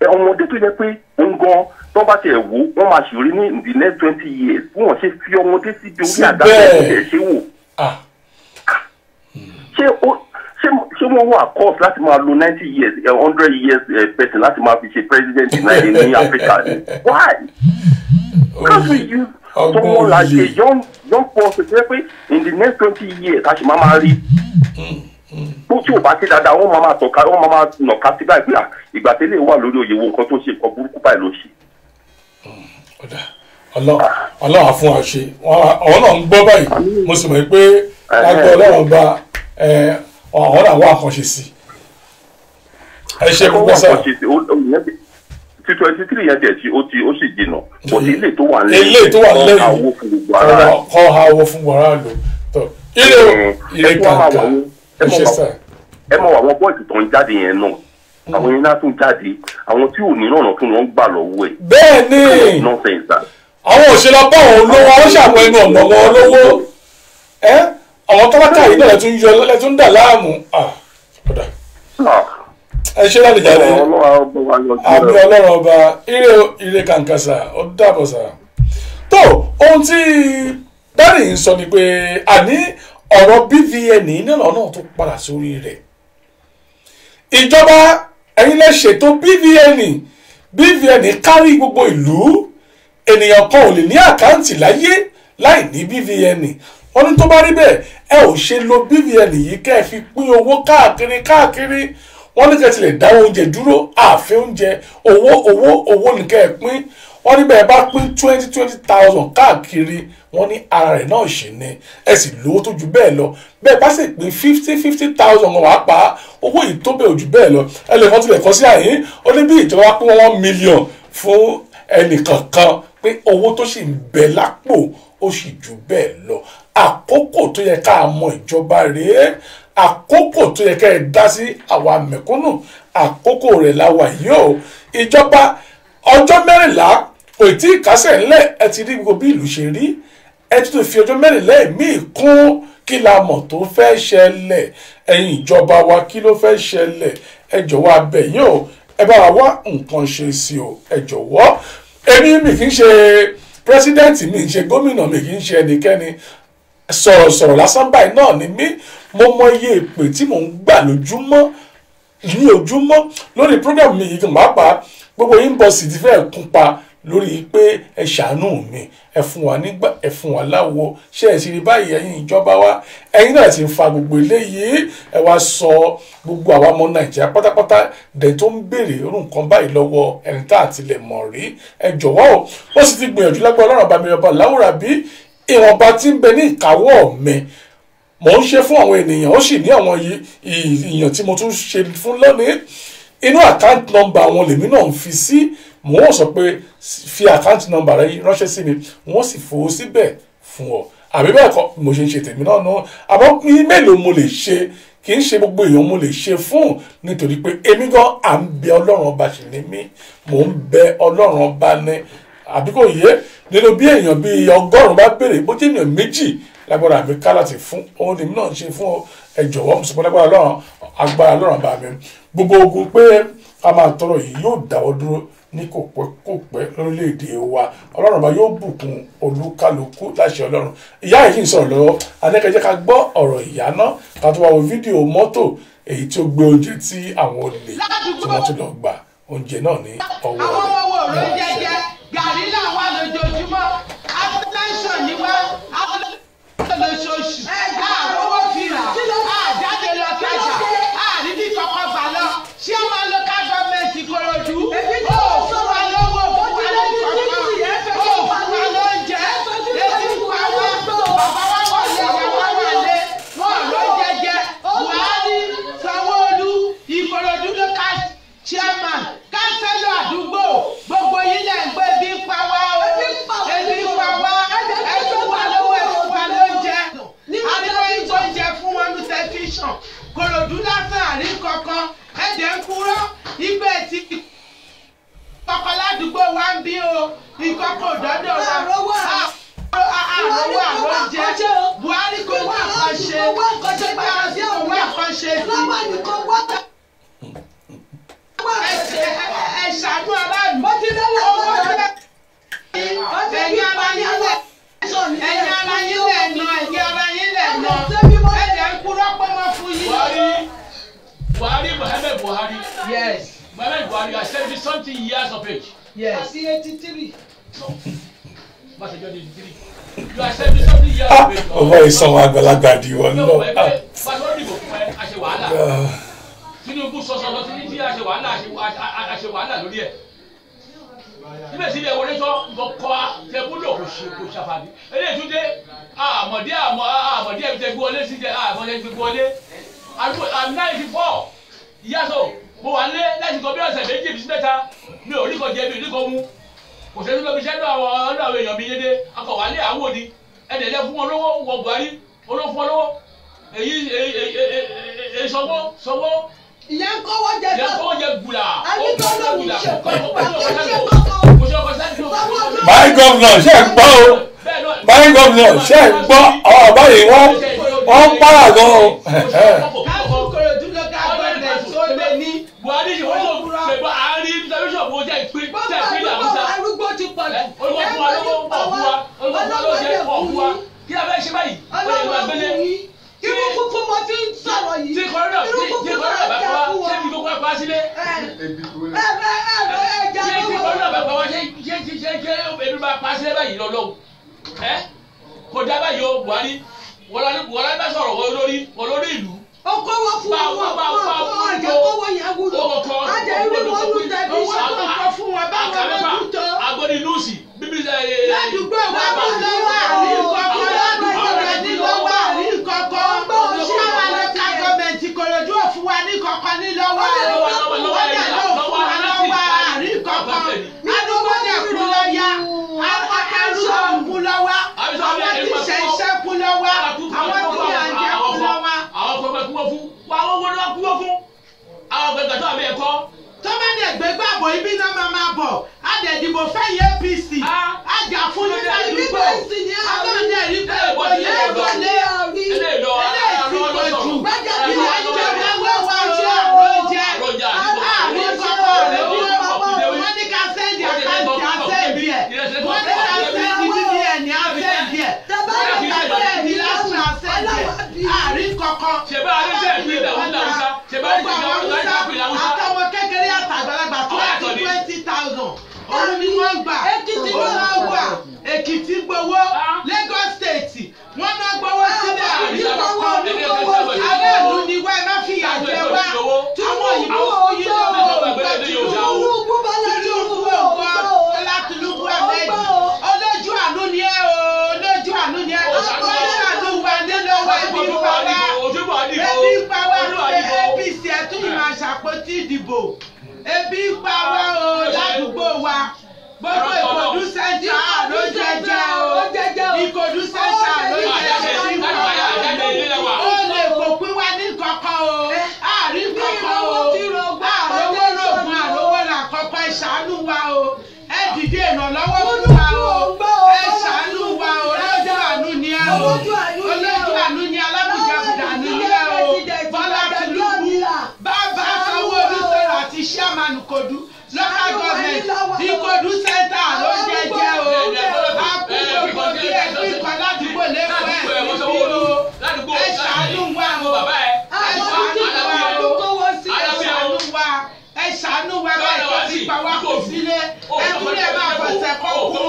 ọmọdé tó yẹ pé òun gan tó bá tiẹ̀ wò wọ́n máa ṣèlérí ní in the next 20 years bí wọ́n ṣe fi ọmọdé síbi orí àga ẹ̀ ṣe wò. ṣé wọ́n wà course láti máa lo 90 years 100 years person láti máa fi ṣe president ní Africa ni why? Can't we use someone like a young person ṣe pé in the next 20 years a ṣì máa rí bó tí o bá ti dáadáa wọ́n máa tọ̀ka wọ́n máa nàka sí báyìí pé ìgbà tẹ́lẹ̀ wà lórí oyè wo nǹkan tó ṣe nǹkan burúkú báyìí ló ṣe. ọlọ́run fún wa ṣe àwọn náà ń gbọ́ báyìí mo sì mọ̀ pé lágbó ọlọ́run bá àwọn náà wà àkànṣe sí ẹ ṣe gbogbo sáà. ti 23 yẹn tẹ̀ tí ó sì jìnnà kò sí ilé tó wà lẹ́yìn kọ́ àwọ̀ fún gbọ̀rọ̀ àlò tó ilé kàkà ẹ ṣe sáà. ẹ mọ àwọn bọ́ọ̀dì tó ń jáde yẹn náà àwọn yẹn náà tún jáde àwọn tí ò ní ọ̀nà fún wọn gbà lọ́wọ́ ẹ̀. bẹ́ẹ̀ ni àwọn òṣèlú bá wọn olówó àwọn ṣàpẹnu ọ̀nà wọn olówó àwọn tọ́lákà yìí náà lẹ́tún dà láàmú ẹ ṣe láti jáde àbí ọlọ́run ọba ire kàǹkàṣà ó dàbọ̀ sà. tó ohun tí dáàdì ń sọ ni pé àní ọ̀rọ̀ BVN náà náà tó padà sórí rẹ̀ ìjọba ẹ̀yin lè ṣètò BVN kárí gbogbo ìlú ènìyàn kan ò lè ní àkáǹtì láyé láì ní BVN wọ́n ní tó bá rí bẹ́ẹ̀ ẹ ò ṣe lo BVN yìí kẹ́ ẹ fi pín owó káàkiri wọ́n ní kẹ́ ẹ ti lè dá oúnjẹ dúró ààfin oúnjẹ owó ní kẹ́ ẹ pín wọ́n ní bẹ́ẹ̀ bá pín 20,000 káàkiri wọ́n ní ara rẹ̀ náà ṣì ní ẹ sì lówó tó ju bẹ́ẹ̀ lọ bẹ́ẹ̀ bá sì pín 50,000 wọn wàá pa owó yìí tó bẹ́ẹ̀ ò ju bẹ́ẹ̀ lọ ẹ lè kọ́ tilẹ̀ kọ́ sí àyín ó ní bí ìjọba pín 1 million fún ẹnìkankan pé owó tó sì ń bẹ lápò ó sì ju bẹ́ẹ̀ lọ àkókò tó yẹ ká mọ ìjọba rèé àkókò tó yẹ ká ẹ dá sí àwa mẹ̀kúnnù àkókò rẹ̀ la wà yìí o ìjọba ọjọ́ 14 kò tí ì kásẹ̀ ńlẹ̀ ẹ ti rí gbogbo bí ìlú ṣe rí ẹ tún fi ọjọ́ 14 míì kún kí la mọ̀ tó fẹ́ ṣẹlẹ̀ ẹ̀yin ìjọba wa kí ló fẹ́ ṣẹlẹ̀ ẹ jọ̀wọ́ abẹ yìí o ẹ bá wa wá nǹkan ṣe sí o ẹ jọ̀wọ́ èmi mi kì í ṣe pírẹsidẹ́ǹtì mi kì í ṣe gómìnà mi kì í ṣe ẹnikẹ́ni sọ̀rọ̀sọ̀rọ̀ lásán báyìí náà ni mí mo mọ iye ìpè tí mò ń gbà lójúmọ́ ní ojúmọ́ lórí program mi yìí kan pàápàá gbogbo inbox ti fẹ́ kún pa lórí pé ẹ ṣàánú mi ẹ fún wa nígbà ẹ fún wa láwo ṣé ẹ sì rí báyìí ẹ̀yin ìjọba wa ẹ̀yin náà ti ń fa gbogbo eléyìí ẹ wá sọ gbogbo àwa ọmọ Nàìjíríà pátápátá dẹ̀ tó ń béèrè irú nǹkan báyìí lọ́wọ́ ẹni tá àti lè mọ̀ rí ẹ jọ̀wọ́ o ó sì ti gbìyànjú lágbára Ọlọ́run bá mi ọba láwùrà bí ìwọ̀nba tí ń bẹ ní ìkáwọ́ mi mò ń ṣe fún àwọn ènìyàn ó sì ní àwọn èèyàn tí mo tún ṣe fún lónìí inú àkáǹtì nọ́mbà àwọn lèmi náà ń fi sí mò ń sọ pé fi àkáǹtì nọ́mbà rẹ ránṣẹ́ sí mi wọ́n sì fowó síbẹ̀ fún ọ àbí bẹ́ẹ̀ kọ́ mo ṣe ń ṣe tèmi náà náà àmọ́ mélòó mo lè ṣe kì í ṣe gbogbo èèyàn mo lè ṣe fún nítorí pé èmi gan à ń bẹ Ọlọ́run ọba sì ní mí mò ń bẹ Ọlọ́run ọba ní àbí kò yé nínú bí èèyàn bíi 100 bá béèrè bó jẹ́ èèyàn 2 lágbára mi ká láti fún òun lèmi náà ṣe fún ẹ jọ̀wọ́ mo sọ pé lágbára Ọlọ́run bá mi gbogbo ogun pé a máa tọrọ yìí yóò dáwọ́ dúró ní kò pẹ́ lórílẹ̀‐èdè wa Ọlọ́run bá yóò bùkún olúkálukú láṣẹ Ọlọ́run ìyá yìí ń sọ̀rọ̀ lọ́wọ́ anẹ́kẹ́jẹ́ ká gbọ́ ọ̀rọ̀ ìyá náà ká tó wá wo fídíò mọ́tò èyí tí ó gbé oúnjẹ tí àwọn olè tí wọ́n tún lọ gbà oúnjẹ náà ní ọwọ́ rẹ̀. gàrí làwọn lójoojúmọ́ attention ni wá lóṣooṣù àrówó fìrà àjáde lọ tajà àrídì kọ́kọ́ gbà lọ ṣé ó máa local government Ìkòròdú ó fún wa lówó fún wa lókọ̀ọ́kọ́ ó fún wa lóúnjẹ létí pa wá bàbá wa wọlé ìyàwó wọlé wọn lóúnjẹ jẹ Buhari Sanwó-Olú Ìkòròdú local chairman kánsẹ́lọ̀ àdúgbò gbogbo yìí lẹ̀ ń gbé bí pa wá o ebi pa wá ẹ̀fún wa lówó ẹ̀fún wa lóúnjẹ àríwá ìjọjẹ fún wọn ní tẹlifíṣàn Kòròdú lásán àrí kankan ẹ̀dẹ̀ ń kúrọ́ ibẹ̀ tí kọ́kọ́ ládùúgbò wa ń bí o ìkọ́kọ́ òdọ́dọ̀ wa àròwọ́ àròjẹ Buhari kò wá àkànṣe nígbà tí kò wá àkànṣe ẹ ṣàánú aráàlú owó tẹ Buhari. Yes. Muhammadu Buhari, you are 70-something years of age. Yes. 83. Bàtẹ̀jọ́ di 83. You are 70-something years of age. Ọba ìsanwó àgbàlagbà di wọn lọ. Pàṣẹ dìbò fún ẹ, a ṣe wàhálà. Tinubu sọ̀sọ̀ títí tí a ṣe wàhálà lórí ẹ̀. Síbẹ̀síbẹ̀ wọlé sọ kọ́ tẹ̀búlò kò ṣàfàdí. Eléyìí tún dé àmọ̀dé ẹ̀mí tẹ̀ gbé wọlé sí tẹ̀ àmọ̀dé ẹ̀mí gbé wọlé. I'm 94 years old. Mo wà lé láti kọ bí ọ̀sẹ̀ méjì bí sí mẹ́ta. Mi ò rí kọ jẹ mi ò rí kọ mu. Kò sẹ́ni lóbi iṣẹ́ náà àwọn èèyàn mi yéde. Akọ̀ wà lé àwọn òdi. Ẹ̀dẹ̀dẹ̀ fún wọn lówó wọ Buhari. Olófún wọn lówó. Èyí sanwó. Ìyá ń kọ́wọ́ jẹ Ìyá ń kọ́wọ́ jẹ gbùlà. My governor ṣe ń gbọ́ o. My governor ṣe ń gbọ́ àwọn báyìí wọ́n pààrà gan o. Káàkiri Kòròdú lọ́gà gbọ́dọ̀ tó lé ní. Buhari ṣe wọ́n tó ṣègbọ́ àárín tẹlifíṣàn kò jẹ́ ìpín Hausa. Arúgbó ti pọ̀ jù. Olùkọ́ fún wa lọ́wọ́ pọ̀ fún wa. Olùkọ́ fún wa lọ́wọ́ jẹ́ pọ̀ fún wa. Kí a fẹ́ ṣe báyìí? Ọlọ́wọ́ fún yín. Irú kúkú mo ti ń sọ̀rọ̀ yìí. Tí kọ́ńdà bá pa wá, ṣé ibi gbogbo apá sílé? Ṣé tí kọ́ńdà bá pa wá, ṣé ebi bá pa sílé báyìí lọ́lọ́wọ́? Kò dá báyìí o, Buhari. Wọ́n bá sọ̀rọ̀ olórí ìlú. Ó kọ́wọ́ fún wọn, ọ̀jẹ̀ kọ́wọ́ yẹn wúlò. Àjẹ́ irú wọn ló dẹbi iṣẹ́ tó kọ́ fún wọn báwọn lójú tó. Agbóni Lucy, bíbí ládùúgbò wa kú lọ́wọ́ àrí kọ́kọ́ ládùúgbò rẹ̀ ní lọ́wọ́ àrí kọ́kọ́. Ṣáwa lọ́ka gọ́ọ̀mẹ̀ntì Kòròdú ò fún wa ní kọ́kọ́ ní lọ́wọ́ àrí kọ́kọ́. Wọ́n dẹ̀ ló fún wa lọ́wọ́ àrí kọ́kọ́. Àdúgbò dẹ̀ kú lọ́yà. Arúgbó kú lọ́wọ́. Àwọn tí ṣẹ̀ṣẹ̀ kú lọ́wọ́. Àwọn tí àjẹ́ kú lọ́wọ́. Àwọn ọkọ̀ kú wọ́n fún. Àwọn owó náà kú wọ́n fún. Àwọn ọkọ̀ ìgbàjọ́ àmì ẹ̀kọ́. Tó bá dẹ̀ gbé gbàgbọ́ ibi náà máa bọ̀, á dẹ̀ dìbò fẹ́yìn APC, á jà fún ní ládùúgbò, ọlọ́dẹ̀ rí pé ìbò yẹn wọlé orí, eléyìí ti pọ̀ jù, ìwà ìjọba wọ́wọ́ jẹ́ àròjẹ, àárín kọ́kọ́ rẹ̀ bí wọ́n ní ká sẹ́ndì àkáǹtì àsẹ́ndì ẹ̀, wọ́n ní ká sẹ́ndì BVN àsẹ́ndì ẹ̀, wọ́n ní ká sẹ́ndì lásán àsẹ́ndì ẹ̀, àárín kọ́kọ́. Ṣèbá àríṣẹ́ ìpínlẹ̀ Hausa, ṣèbá àríṣẹ́ àtọmọ kékeré àtàgbàlagbà 20,000 òun ni wọ́n gbà olówó Èkìtì gbowó Lagos State wọ́n náà gbowó sílẹ̀ àríkọ̀kọ́ aráàlú ni wá ẹ má fi ìyà jẹ wá àwọn òyìnbó fún yín lọ́wọ́ ògbà Tinubu Tinubu Ahmed olójú àánú ni ẹ o olójú àánú ni ẹ olójú àánú wa nílọ́wọ́ ẹbí pa wá APC ẹ̀ tún ìmọ̀ àṣàpótí ìdìbò ebi pa wá o ládùúgbò wa gbogbo Ìkòdú sẹ́ńtà ló jẹjẹ o Ìkòdú sẹ́ńtà ló jẹjẹ o lè fòpin wá ní kankan o àárín kankan o àrówó rògùn àrówó là kọ́kọ́ ẹ ṣàánú wa o ẹ dìde ìrànlọ́wọ́ fún wa o ẹ ṣàánú wa o lójú àánú ni ẹ o olójú àánú ni alábùjábùdà ni ẹ o Bọ́lá Tinubu bàbá Sanwó-Olú sọ̀rọ̀ àti chairman Ìkòdú local government Ìkòdú center ló jẹjẹ o àkókò bí ẹbí kan ládùúgbò lẹ́kọ̀ọ́ ẹ̀ níbí o ẹ ṣàánú wa o ẹ ṣàánú wa ẹ ṣàánú wa báyìí tó ti pa wá kò sílé ẹ tún lè máa fọṣẹ kọ́ kú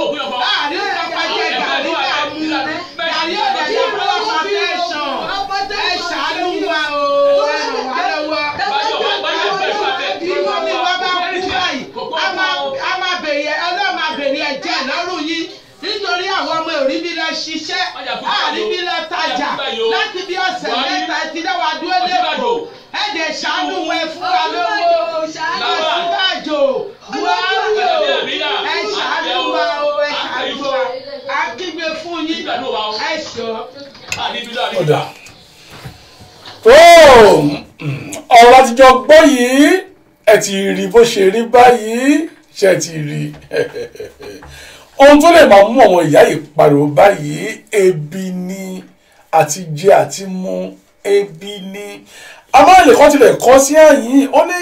láàrin pápá jẹ gàrí àmú gàrí ọ̀dà yẹ fọlọ́pàá tẹ̀sán ẹ ṣàánú wa o ẹ ràn wá lọ́wọ́ bí wọ́n mi wá bá kú báyìí a máa bèrè ọlọ́run àbèrè ẹ̀jẹ̀ lọ́rùn yín nítorí àwọn ọmọ òríbi lọ ṣiṣẹ́ àríbi lọ tajà láti bí ọ̀sẹ̀ mẹ́ta ti dáwà dúró lẹ́kọ̀ọ́ ẹ̀dẹ̀ ṣàánú wẹ̀ fún wa lówó Ọ̀ṣínbàjò Buhari o ẹ ṣàánú wa o ẹ ṣàánú wa a kígbe fún yín ẹ ṣọ́. ọ̀dà ọ̀rọ̀ àtijọ́ gbọ́ yìí ẹ ti rí bó ṣe rí báyìí ṣe ti rí ohun tó lè máa mú àwọn ìyá yìí pariwo báyìí ebi ni àti jẹ àti mu ebi ni amáyèlé kan tilẹ̀ kọ́ sí àyín ó ní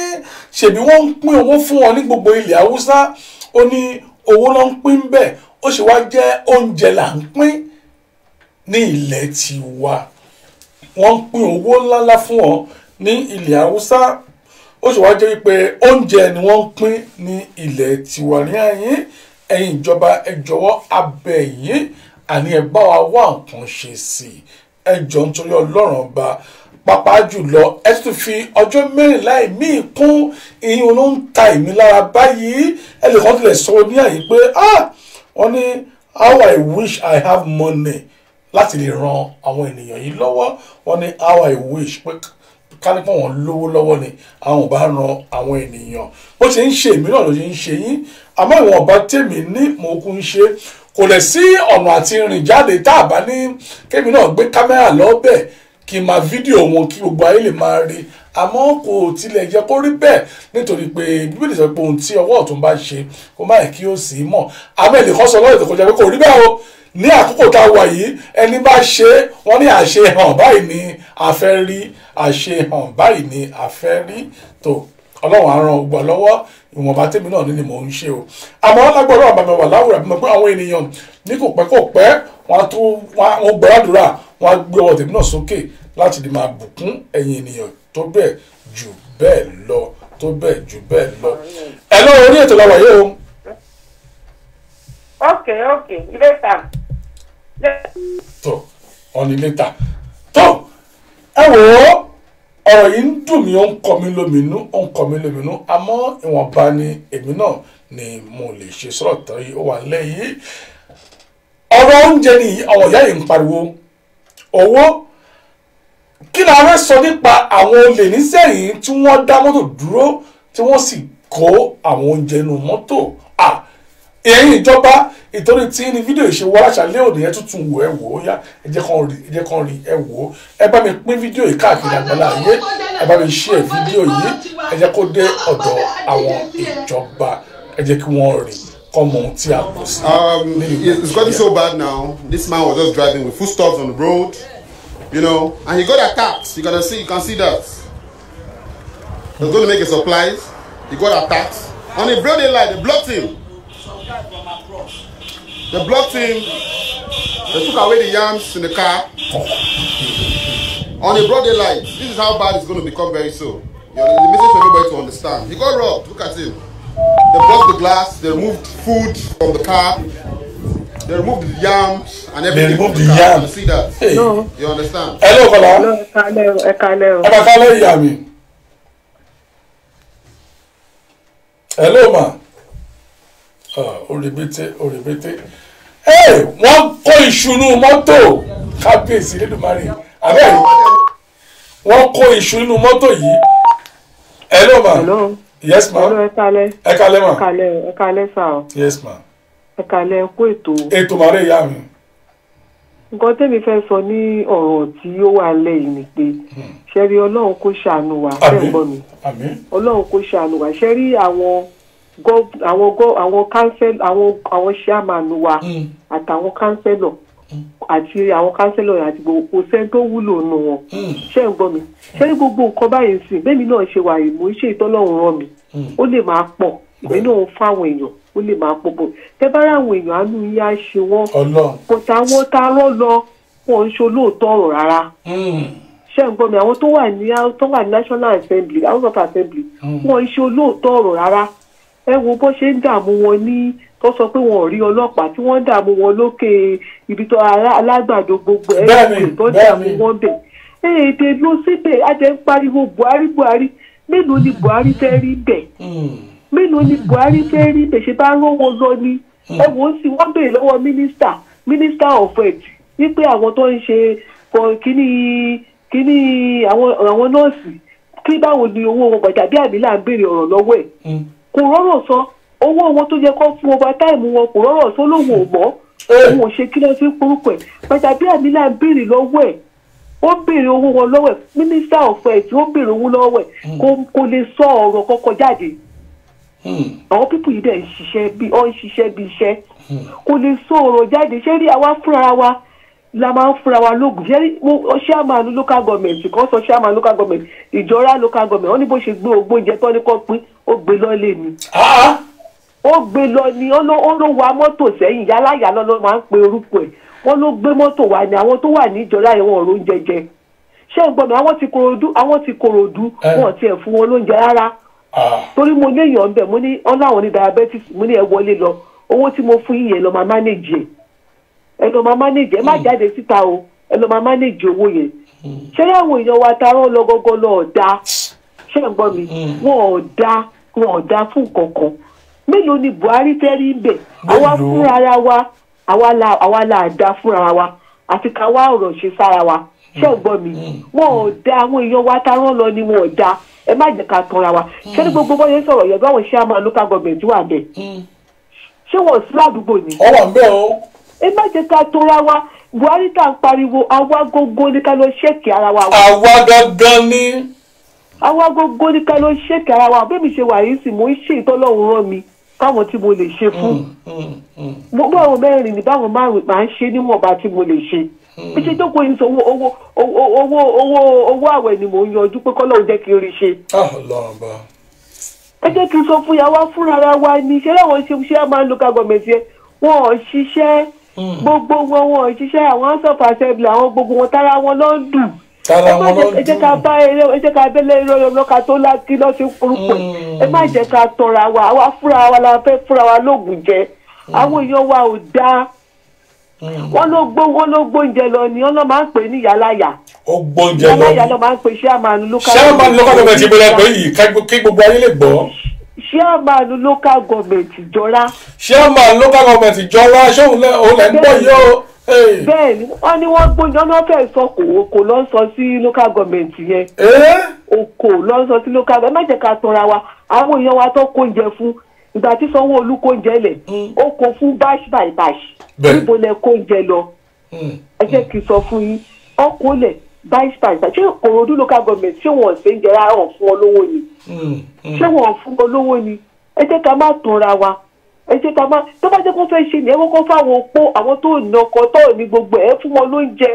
ṣèbí wọ́n ń pín owó fún wọn ní gbogbo ilẹ̀ haúsá ó ní owó ló ń pín bẹ́ẹ̀ ó sì wá jẹ́ oúnjẹ là ń pín ní ilẹ̀ tiwa wọ́n ń pín owó ńláńlá fún wọn ní ilẹ̀ haúsá ó ó sì wá jẹ́ wípé oúnjẹ ni wọ́n ń pín ní ilẹ̀ tiwa ní àyín ẹ̀yin ìjọba ẹ jọ̀wọ́ abẹ́ yín àní ẹ bá wa wá nǹkan ṣe sí i ẹ jọ̀ọ́ nítorí Ọlọ́run ọba pàápàá jùlọ ẹ tún fi ọjọ́ mẹ́rìnlá ìmíì kún ìyún ló ń ta ìmí lára báyìí ẹ lè kàn tilẹ̀ sọ ní àyè pé wọ́n ní how I wish I have money láti lè ran àwọn ènìyàn yìí lọ́wọ́ wọ́n ní how I wish pé ká ní pé wọ́n lówó lọ́wọ́ ni àwọn ò bá ran àwọn ènìyàn bó ṣe ń ṣe èmi náà ló ṣe ń ṣe yín àmọ́ ìwọ̀n ọba tèmi ní mo kú ń ṣe kò lè sí ọ̀nà àti rìn jáde tá a bá ní kémi náà gbé kámẹ́rà lọ́bẹ̀ kí n máa fídíò wọn kí gbogbo ayé lè máa rí àmọ́ kò tilẹ̀ yẹ kó rí bẹ́ẹ̀ nítorí pé bíbélì sọ pé ohun tí ọwọ́ ọ̀tún bá ṣe kó má yẹ kí ó sì mọ̀ àmọ́ èlé kan sọ lọ́dọ̀ tó kọjá pé kò rí bẹ́ẹ̀ o ní àkókò tá a wà yìí ẹni bá ṣe wọ́n ní àṣehàn báyìí ni a fẹ́ rí àṣehàn báyìí ni a fẹ́ rí tó Ọlọ́run á ràn gbọ́ lọ́wọ́ ìwọ̀nba tèmi náà ni mò ń ṣe o àmọ́ lágbọ́dọ̀ àbàmì wà láwùrán bí mo pé àwọn ènìyàn ní kò pẹ́ wọ́n gbọ́dọ̀ wọ́n á gbé ọwọ́ tèmi náà sókè láti lè máa bùkún ẹ̀yin ènìyàn tó bẹ́ẹ̀ jù bẹ́ẹ̀ lọ tó bẹ́ẹ̀ jù bẹ́ẹ̀ lọ. ẹ lọ orí ètò làwà yìí o. ok later. tó ọ̀nì later tó ẹ wò ó ọ̀rọ̀ yìí ń dùn mí ó ń kọ mí lóminú àmọ́ ìwọ̀nba ni èmi náà ni mo lè ṣe sọ̀rọ̀ tán yìí ó wà lẹ́yìn ọ̀rọ̀ oúnjẹ ni àwọn ìyá yìí ń pariwo owó kí la fẹ́ sọ nípa àwọn olè nísẹ̀yìn tí wọ́n dá mọ́tò dúró tí wọ́n sì kó àwọn oúnjẹ inú mọ́tò ẹ̀yin ìjọba ìtorí tí ní fídíò ìṣe wọ́n aṣàlẹ́ òní ẹ tuntun wò ẹ wò ó yá ẹ jẹ́ kan rí ẹ wò ó ẹ bá mi pín fídíò yìí káàkiri àgbàlá ayé ẹ bá mi share fídíò yìí ẹ jẹ́ kó dé ọ̀dọ̀ àwọn ìjọba ẹ jẹ́ kí wọ́n rí kọ́mọ ohun tí a kò sí. It's gotten so bad now. This man was just driving with foodstuffs on the road, you know, and he got attacked. You can see that. He was going to make a supplies. He got attacked. On a broad daylight, they blocked him. They blocked him. They took away the yams in the car. On a broad daylight. This is how bad it's going to become very soon. You know, the message for everybody to understand. He got robbed. Look at him. They blocked the glass. They removed food from the car. They removed the yams and everything. They removed the yams. You see that? Hey. No. You understand? Hello, Kola. Hello, Ekale. Ekale, Yami. Hello, ma. Oribete. Hey, wọ́n kó ìṣúnú mọ́tò kábíyèsí lẹ́dùnmáre. Àbẹ́rẹ́ wọ́n kó ìṣú nínú mọ́tò yìí. Hello, ma. Hello. Yes, ma. Hello, Ekale. Ekale, ma. Ekale, sir. Yes, ma. Ekale, kú ètò. Ètò màrẹ́ ìyá mi. Nǹkan tẹ́mi fẹ́ sọ ní ọ̀rọ̀ tí ó wà lẹ́yìn ni pé ṣẹ́rí Ọlọ́run kó ṣàánú wa fẹ́ gbọ́ mi. Ọlọ́run kó ṣàánú wa ṣẹ́rí àwọn chairman wa àtàwọn councillor àti àwọn councillor àti gbogbo sẹ́ni tó wúlò nù wọn ṣé ń gbọ́ mi ṣẹ́rí gbogbo nǹkan báyìí sìn bẹ́ẹ̀ mi náà ṣe wà ìmú iṣẹ́ ìtọ́lọ́run rán mi ó lè máa pọ̀ ìwé náà fáwọn èèyàn ó lè máa pọ̀ bọ̀ tẹ́ bá ráwọn èèyàn àánú yín á ṣe wọ́n kò táwọn tá a rán lọ wọn ń ṣe olóòótọ́ ọ̀rọ̀ rárá ṣé ń gbọ́ mi àwọn tó wà ní National Assembly House of Assembly wọn ń ṣe olóòótọ́ ọ̀rọ̀ rárá ẹ wo bó ṣe ń dààmú wọn ní tó sọ pé wọn ò rí ọlọ́pàá tí wọ́n ń dààmú wọn lókè ibi tó alágbàdo gbogbo ẹ̀ tó dààmú wọn bẹ̀ èdè ló síbẹ̀ á jẹ́ ń pariwo Buhari mélòó ni Buhari fẹ́ rí bẹ̀ mélòó ni Buhari fẹ́ rí bẹ̀ ṣe bá rán wọn lọ ni ẹ wò ó sì wọ́n béèrè lọ́wọ́ minister of health wípé àwọn tó ń ṣe kíní àwọn nọ́ọ̀sì kí báwo ni owó wọn gbàjà bí àmì là ń béèrè ọ̀rọ̀ lọ́wọ́ ẹ̀ kò rọ́rọ̀ sọ owó wọn tó yẹ kó fún overtime wọn kò rọ́rọ̀ sọ lóhùn ò mọ́ òun ò ṣe kí ló fi porúkọ ẹ̀ gbàjà bí àmì là ń béèrè lọ́wọ́ ẹ̀ ó béèrè owó wọn lọ́wọ́ ẹ̀ minister of health ó béèrè owó lọ́wọ́ ẹ̀ kò lè sọ ọ̀rọ̀ kọ́kọ́ jáde àwọn pípù yìí dẹ̀ ń ṣiṣẹ́ bí iṣẹ́ kò lè sọ ọ̀rọ̀ jáde ṣé rí àwa fúnra wa la máa ń fúnra wa lóògùn ṣé rí chairman local government kan sọ chairman local government ìjọra local government wọ́n ní bó ṣe gbé ogbóúnjẹ tó ní kó pín ó gbé lọ́lé ni ó gbé lọ ni ó ló wa mọ́tò sẹ́yìn yálàyà lọ́lọ́ máa ń pe orúkọ ẹ̀ wọ́n ló gbé mọ́tò wá ní àwọn tó wà ní ìjọra yẹn wọn ò róúnjẹ jẹ ṣé ń gbọ́ mi àwọn ti Kòròdú wọn tiẹ̀ fún wọn lóúnjẹ rárá torí mo léèyàn bẹ̀ mo ní ọláwọn ní diabetes mo ní ẹ wọlé lọ owó tí mo fún yín yẹn lọ máa manage ẹ lọ máa manage ẹ má jáde síta o ẹ lọ máa manage owó yẹn ṣé àwọn èèyàn wa ta rán lọ́gọ́gọ́ lọ ọ̀dà ṣé ń gbọ́ mi wọn ò dá fún kankan mélòó ni Buhari fẹ́ rí bẹ̀ àwa fúnra ara wa àwa la dá fúnra wa àti ká wá ọ̀rọ̀ ṣe sára wa ṣé ń gbọ́ mi wọn ò dá àwọn èèyàn wa ta rán lọ ni wọn ò dá ẹ má jẹ́ ká tanra wa ṣé ní gbogbo bọ́yẹ sọ̀rọ̀ yẹn báwọn ṣe àmà local government wà bẹ̀ ṣé wọ́n sí ládùúgbò ni. ọwọ́ ń bẹ́ o. ẹ má jẹ́ ká tanra wa Buhari tá à ń pariwo àwa gógó ní ká lọ ṣẹ́ẹ̀kì ara wa. àwa gangan ni. àwa gógó ní ká lọ ṣẹ́ẹ̀kì ara wa bẹ́ẹ̀ mi ṣe wà yìí sì mo ń ṣe ìtọ́lọ́run rán mi káwọn tí mo lè ṣe fún. gbogbo àwọn mẹ́rin ní báwọn márùn-ún máa ń ṣe níwọ̀nba tí mo lè ṣe. bí ṣe tó kó yín sọ owó àwẹ̀ ni mò ń yanjú pé kọ́lọ́ọ̀ jẹ́ kí n rí ṣe. ẹ jẹ́ kí n sọ fún yàrá fúnra wa ni ṣé láwọn ṣe máa ń local government yẹn wọn ò ṣiṣẹ́ gbogbo wọn ò ṣiṣẹ́ àwọn house of assembly àwọn gbogbo wọn tára wọn ló ń dùn. ẹ jẹ́ ká bá ẹ jẹ́ ká bẹ́lẹ̀ irọ́ lọ́ka tó láti lọ́ sí orúkọ ẹ má jẹ́ ká tọra wa àwa fúnra wa la fẹ́ fúnra wa lóògùn jẹ àwọn èèyàn wa ò dáa wọ́n ló gbóúnjẹ lọ ni wọ́n lọ máa ń pè ní yàláyà. ó gbóúnjẹ lọ yàláyà ló máa ń pè chairman local government ìbílẹ̀ pé yìí kí gbogbo ayé lè gbọ́. chairman local government ìjọra. chairman local government ìjọra ṣé òun lẹ́ ń gbọ́ yìí o. bẹ́ẹ̀ni wọ́n ní wọ́n gbóúnjẹ wọ́n fẹ́ẹ́ sọ kò lọ sọ sí local government yẹn. kò lọ sọ sí local government má jẹ́ ká tanra wa àwọn èèyàn wa tó kóúnjẹ fún ìgbà tí Sanwó-Olú kóúnjẹ lẹ̀ ó kó fún batch by batch níbo lẹ kóúnjẹ lọ ẹ jẹ́ kí n sọ fún yín ọkọ̀ lẹ̀ batch by batch ṣé Kòròdú local government ṣé wọ́n ṣe ń jẹ́ ráhàn fún olówó ni ṣé wọ́n fún olówó ni ẹ jẹ́ ká má tanra wa ẹ jẹ́ ká má tó bá jẹ́ kó fẹ́ ṣe ni ẹ kọ́kọ́ fáwọn opó àwọn tó ní ọkọ tó ní gbogbo ẹ fún wọn lóúnjẹ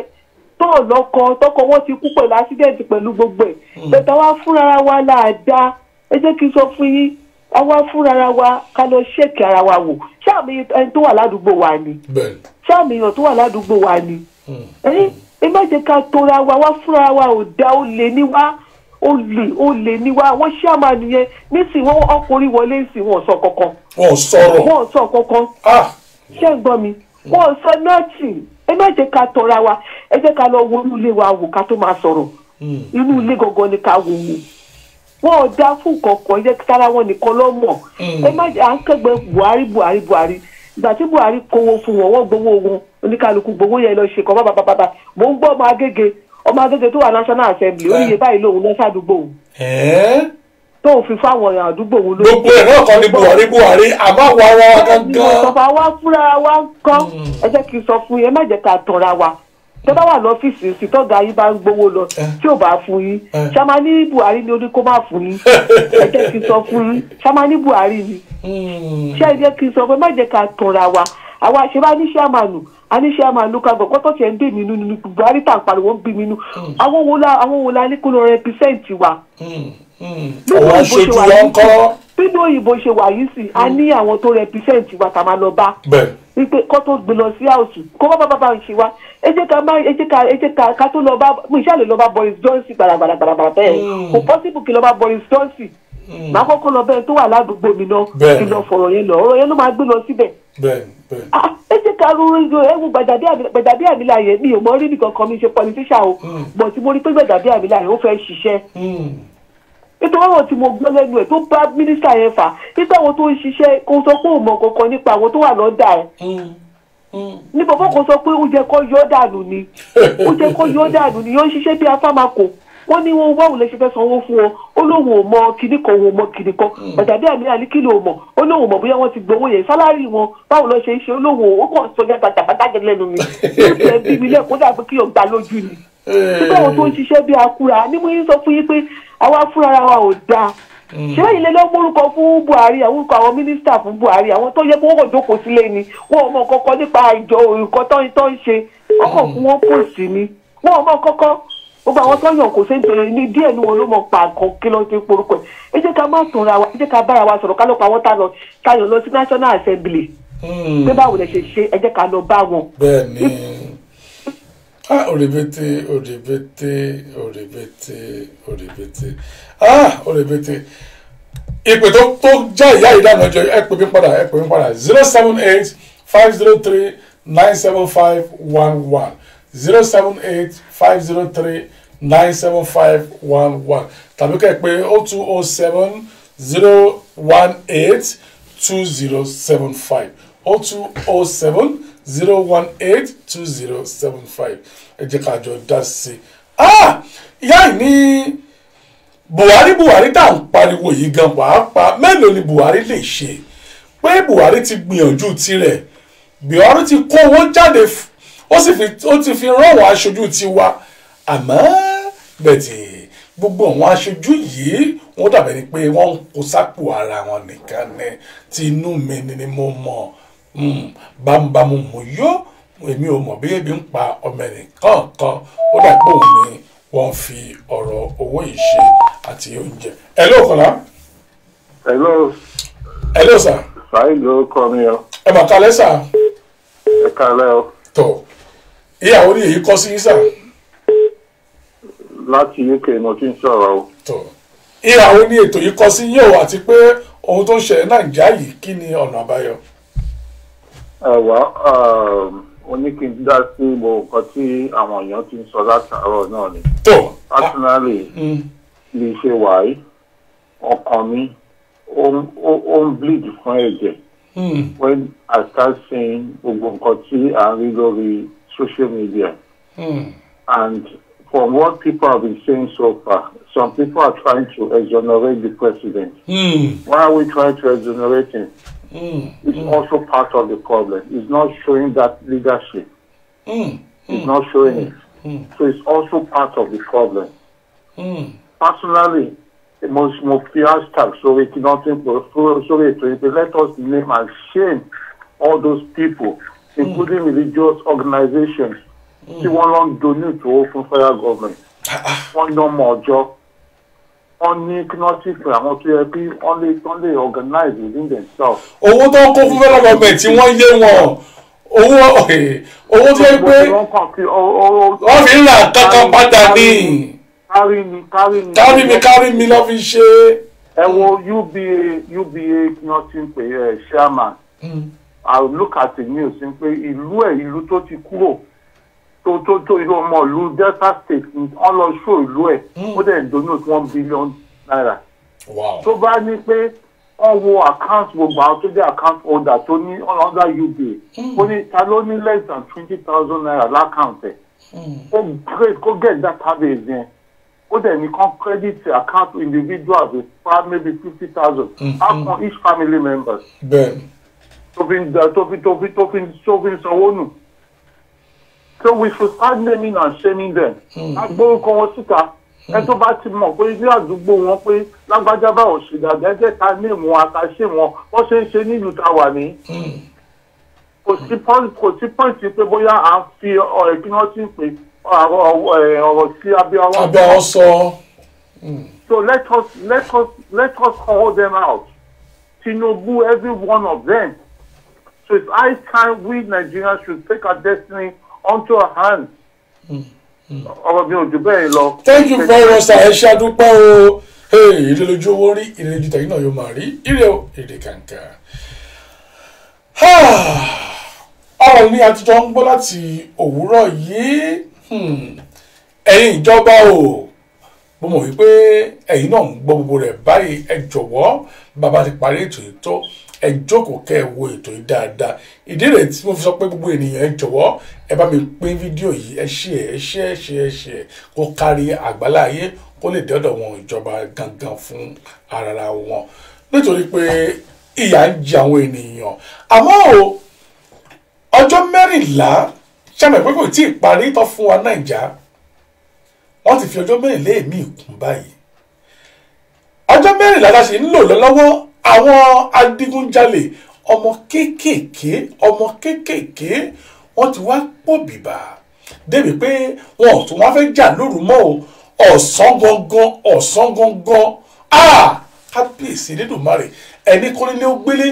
tó lọ́kọ tọkọ wọn ti kú pẹ̀lú accident pẹ̀lú gbogbo ẹ̀ bẹ̀tẹ̀ wá fúnra wa láàdá ẹ jẹ́ kí n sọ fún yín àwa fúnra wa ká lọ ṣèkì ara wa wò ṣáàmì ẹni tó wà ládùúgbò wa ni ṣáàmì èèyàn tó wà ládùúgbò wa ni ẹ má jẹ́ ká tora wa wá fúnra wa ò dá ó lè ní wá ó lè ní wá wọ́n ṣáàmà nìyẹn nísìnyí wọ́n ọkùnrin wọlé sí wọn sọ kankan wọ́n sọ kankan ṣé ń gbọ́ mi wọ́n sọ nọ́ọ̀tì ẹ má jẹ́ ká tora wa ẹ jẹ́ ká lọ wo inú ilé wa wò ká tó máa sọ̀rọ̀ inú ilé gangan ni ká wò wò wọn ò dá fún kankan yẹ sára wọn nìkan lọ mọ ẹ má jẹ à ń kẹgbẹ Buhari ìgbà tí Buhari kówó fún wọn gbowó wọn oníkálukú gbowó yẹn lọ ṣe kọ bàbàbàbà mò ń gbọ́ ọmọ Agége tó wà National Assembly oníye báyìí lòun lọ sádùúgbò òun tó fi fáwọn èèyàn àdúgbò òun lórí. gbogbo ẹ̀ náà kọ́ ni Buhari àmọ́ àwọn ara gangan. ìjọba wa fúnra wa ń kọ́ ẹ jẹ́ kí n sọ fún yín ẹ má jẹ́ ká tanra wa tó bá wà lọ́fíìsì sí tọ́gà yín bá ń gbowó lọ tí ò bá fún yín ṣáma ní Buhari ni ó ní kó má fún yín ẹ jẹ́ kí n sọ fún yín ṣáma ní Buhari ni ṣé ẹ jẹ́ kí n sọ fún ẹ má jẹ́ ká tanra wa àwa ṣe bá ní ṣáàmánù aníṣẹ́àmánù kágbọ̀n kọ́tọ̀ tiẹ̀ ń bí mi nínú Buhari tà ń pariwo ń bí mi nínú àwọn wo la ní kó lọ rẹpísẹ́ǹtì wa. àwọn aṣojú wa ń kọ́. nínú òyìnbó ṣe wà yìí sí a ní àwọn tó rẹpísẹ́ǹtì wa tá a máa lọ bá wípé kọ́ tó gbé lọ sí àwòsù kó bá ń ṣe wa ẹ jẹ́ ká tó lọ bá mo ìṣàlẹ̀ lọ bá Boris Johnson gbàràgbàrà bẹ́ẹ̀ kò possible kí lọ bá Boris Johnson máa kọ́kọ́ lọ bẹ́ẹ̀ tó wà ládùúgbò mi náà kí lọ fọ̀rọ̀ yẹn lọ ọ̀rọ̀ yẹn ló máa gbé lọ síbẹ̀. ẹ jẹ́ ká ro ewu Gbàjàbí Àmìlà yẹn mi ò mọ rí nìkan kan mi ṣe politician o bọ̀ tí mo rí pé Gbàjàbí Àmìlà yẹn ó fẹ́ ṣiṣẹ́ nítorí ọ̀rọ̀ tí mo gbọ́ lẹ́nu ẹ̀ tó bá mínísítà yẹn fà nípa àwọn tó ń ṣiṣẹ́ kó sọ pé òun mọ̀ kankan nípa àwọn tó wà lọ́dà ẹ̀ ní bàbá kan sọ pé ó jẹ́ kó yọ dànù ni yóò ń ṣiṣẹ́ bí afámakò wọ́n ní wọn wáwù lè ṣe fẹ́ sanwó fún wọn ó lóun ò mọ kinní kan òun ò mọ kinní kan Gbàjàbí Àmìlà ní kí ló mọ̀ ó lóun ò mọ̀ bóyá wọ́n ti gbowó yẹn sálárì wọn báwo lọ ṣe ń ṣe ó lóun ò kàn sọ jàgbàjàgbàjàgbà lẹ́nu mi ó ti ẹ̀ bí mi lẹ́kọ̀ọ́ dàbí kí ọgbà lójú ni nígbà wọn tó ń ṣiṣẹ́ bí akúra ní mo yín sọ fún yín pé àwa fúnra wa ò dáa ṣé ilé ló mórúkọ fún Buhari àwọn orúkọ àwọn mínísítà fún Buhari àwọn tó yẹ kó wọ́n kò jókòó sílé ni wọn ò mọ kọ́kọ́ nípa ìjọ nǹkan tó ń ṣe wọ́n kàn fún wọn pòsì ni wọn ò mọ kọ́kọ́ gbogbo àwọn tó yàn kò séńtò ní díẹ̀ ní wọn ló mọ pa nǹkan kí ló ti porúkọ ẹ jẹ́ ká má tanra wa ẹ jẹ́ ká bára wa sọ̀rọ̀ ká ló pa wọ́n tayọ̀ lọ sí National Assembly pé báwo lẹ ṣe ṣe ẹ jẹ́ ká lọ bá wọn. bẹ́ẹ̀ni òrèbètè ìpè tó já ìyá ìdáná jọ ẹ pè mí padà 078-503-97511 078-503-97511 tàbí kẹ́ ẹ pé 0207-018-2075 0207-018-2075 ẹ jẹ́ ká jọ dá sí ìyá yìí ní Buhari tá à ń pariwo yìí gan pàápàá mélòó ni Buhari lè ṣe pé Buhari ti gbìyànjú tirẹ̀ Buhari ti kó owó jáde ó ti fi rán àwọn aṣojú tiwa àmọ́ bẹ̀tì gbogbo àwọn aṣojú yìí wọ́n dàbẹ̀ ni pé wọ́n ń kó sápò ara wọn nìkan ní tí inú mi ni mo mọ̀ bámúbámú mo yó èmi ò mọ̀ bí ebi ń pa ọmọ ẹnìkan kan ó dà pé òun ni wọ́n fi ọ̀rọ̀ owó yìí ṣe àti oúnjẹ. Hello Kọ́lá. Hello sir. Sáyé ló kọ́ mi o. Ẹ mà kalẹ́ sà. Ẹ kalẹ́ o. Tọ́ ìyàwó ni èyí kọ́ sí yín sà. Láti UK mo ti ń sọ̀rọ̀ o. Tọ́ ìyàwó ni ètò yìí kọ́ sí yín o àti pé ohun tó ń ṣẹlẹ̀ Nàìjíríà yìí kí ni ọ̀nà àbáyọ. Ó ní kí n dá sí gbogbo nǹkan tí àwọn èèyàn ti ń sọ látàárọ̀ náà ni. Personally lè ṣe wàyí ọkàn mi ó ń bleed fún ẹ̀jẹ̀ when I start seeing gbogbo nǹkan tí à ń rí lórí social media and from what people have been saying so far some people are trying to exonerate the president. Why are we trying to exonerate him? It's also part of the problem. It's not showing that leadership. It's not showing it. So it's also part of the problem. Personally, most hashtag so let us name and shame all those people, including religious organizations. See one long donate to open federal government. One no more job. Only cannot see for only organize within themselves. Owó tó ń kó fún federal government tí wọ́n yé wọn owó tó yẹ pé wọ́n fi ń ra kankan padà ní. Kárí mi lọ́ fi ṣe. Ẹ wo UBA nothing pé chairman. I look at the news ń pé ìlú tó ti kúrò tó ìlú ọmọ ìlú Delta State wọ́n lọ ṣó ìlú ẹ̀ ó dẹ̀ donate $1 billion. Tó bá ní pé wọ́n wo account gbogbo àwọn tó jẹ́ account holder tó ní under UBA ó ní ta ló ní less than $20,000 l'account ẹ̀ ó get database yẹn ó dẹ̀ ní kan credit account individual with maybe $50,000 how come each family members tó fi sanwó nù. So we should start naming and shaming them. Agbórúkọ wọn síta. Ẹ tó bá ti mọ̀ pé ilé àdúgbò wọn pé lágbájá bá òṣèlú àgẹ́gẹ́ ta ní ìmú àtàṣe wọn wọ́n ṣe ń ṣe nílùú ta wà ní. Kò sí pọ́ǹtì pé bóyá à ń fi kí wọ́n ti ń pè ọ̀rọ̀ sí abẹ́ ọ sọ. So let us call them out. Tinubu, every one of them. So it's high time we Nigerians should take our destiny onto our hands. Thank you very much sir. Ẹ ṣe àdúpẹ́ o. Ire lójú owó rí ire lójú tẹ̀yìn náà yóò máa rí ire o ire kàǹkà. Ọ̀rọ̀ ní àtijọ́ ń gbọ́ láti òwúrọ̀ yìí. Ẹ̀yin ìjọba o mo mọ̀ wípé ẹ̀yin náà ń gbọ́ gbogbo rẹ̀ báyìí ẹ jọ̀wọ́ bàbá ti parí ètò yìí tó ẹ jókòó kẹ́ ẹ wo ètò yìí dáadáa ìdí rẹ̀ tí mo fi sọ pé gbogbo ènìyàn ẹ jọ̀wọ́ ẹ bá mi pín fídíò yìí ẹ ṣe kó kárí àgbáláyé kó lè dọ́dọ̀ wọn ìjọba gangan fún ara wọn nítorí pé ìyà ń jẹ àwọn ènìyàn àmọ́ o ọjọ́ 14 ṣàmì pé kò tí ì parí tán fún wa Nàìjíríà wọ́n ti fi ọjọ́ 14 èmi kún báyìí ọjọ́ 14 la ṣe ń lò lọ́wọ́ àwọn adigunjalè ọmọ kéékèèké wọ́n ti wá pọ̀ bìbà débi pé wọn ò tún wá fẹ́ jà lóru mọ́ o ọ̀sán gangan kábíyèsí Elédùmarè ẹni kọ́nílé ó gbélé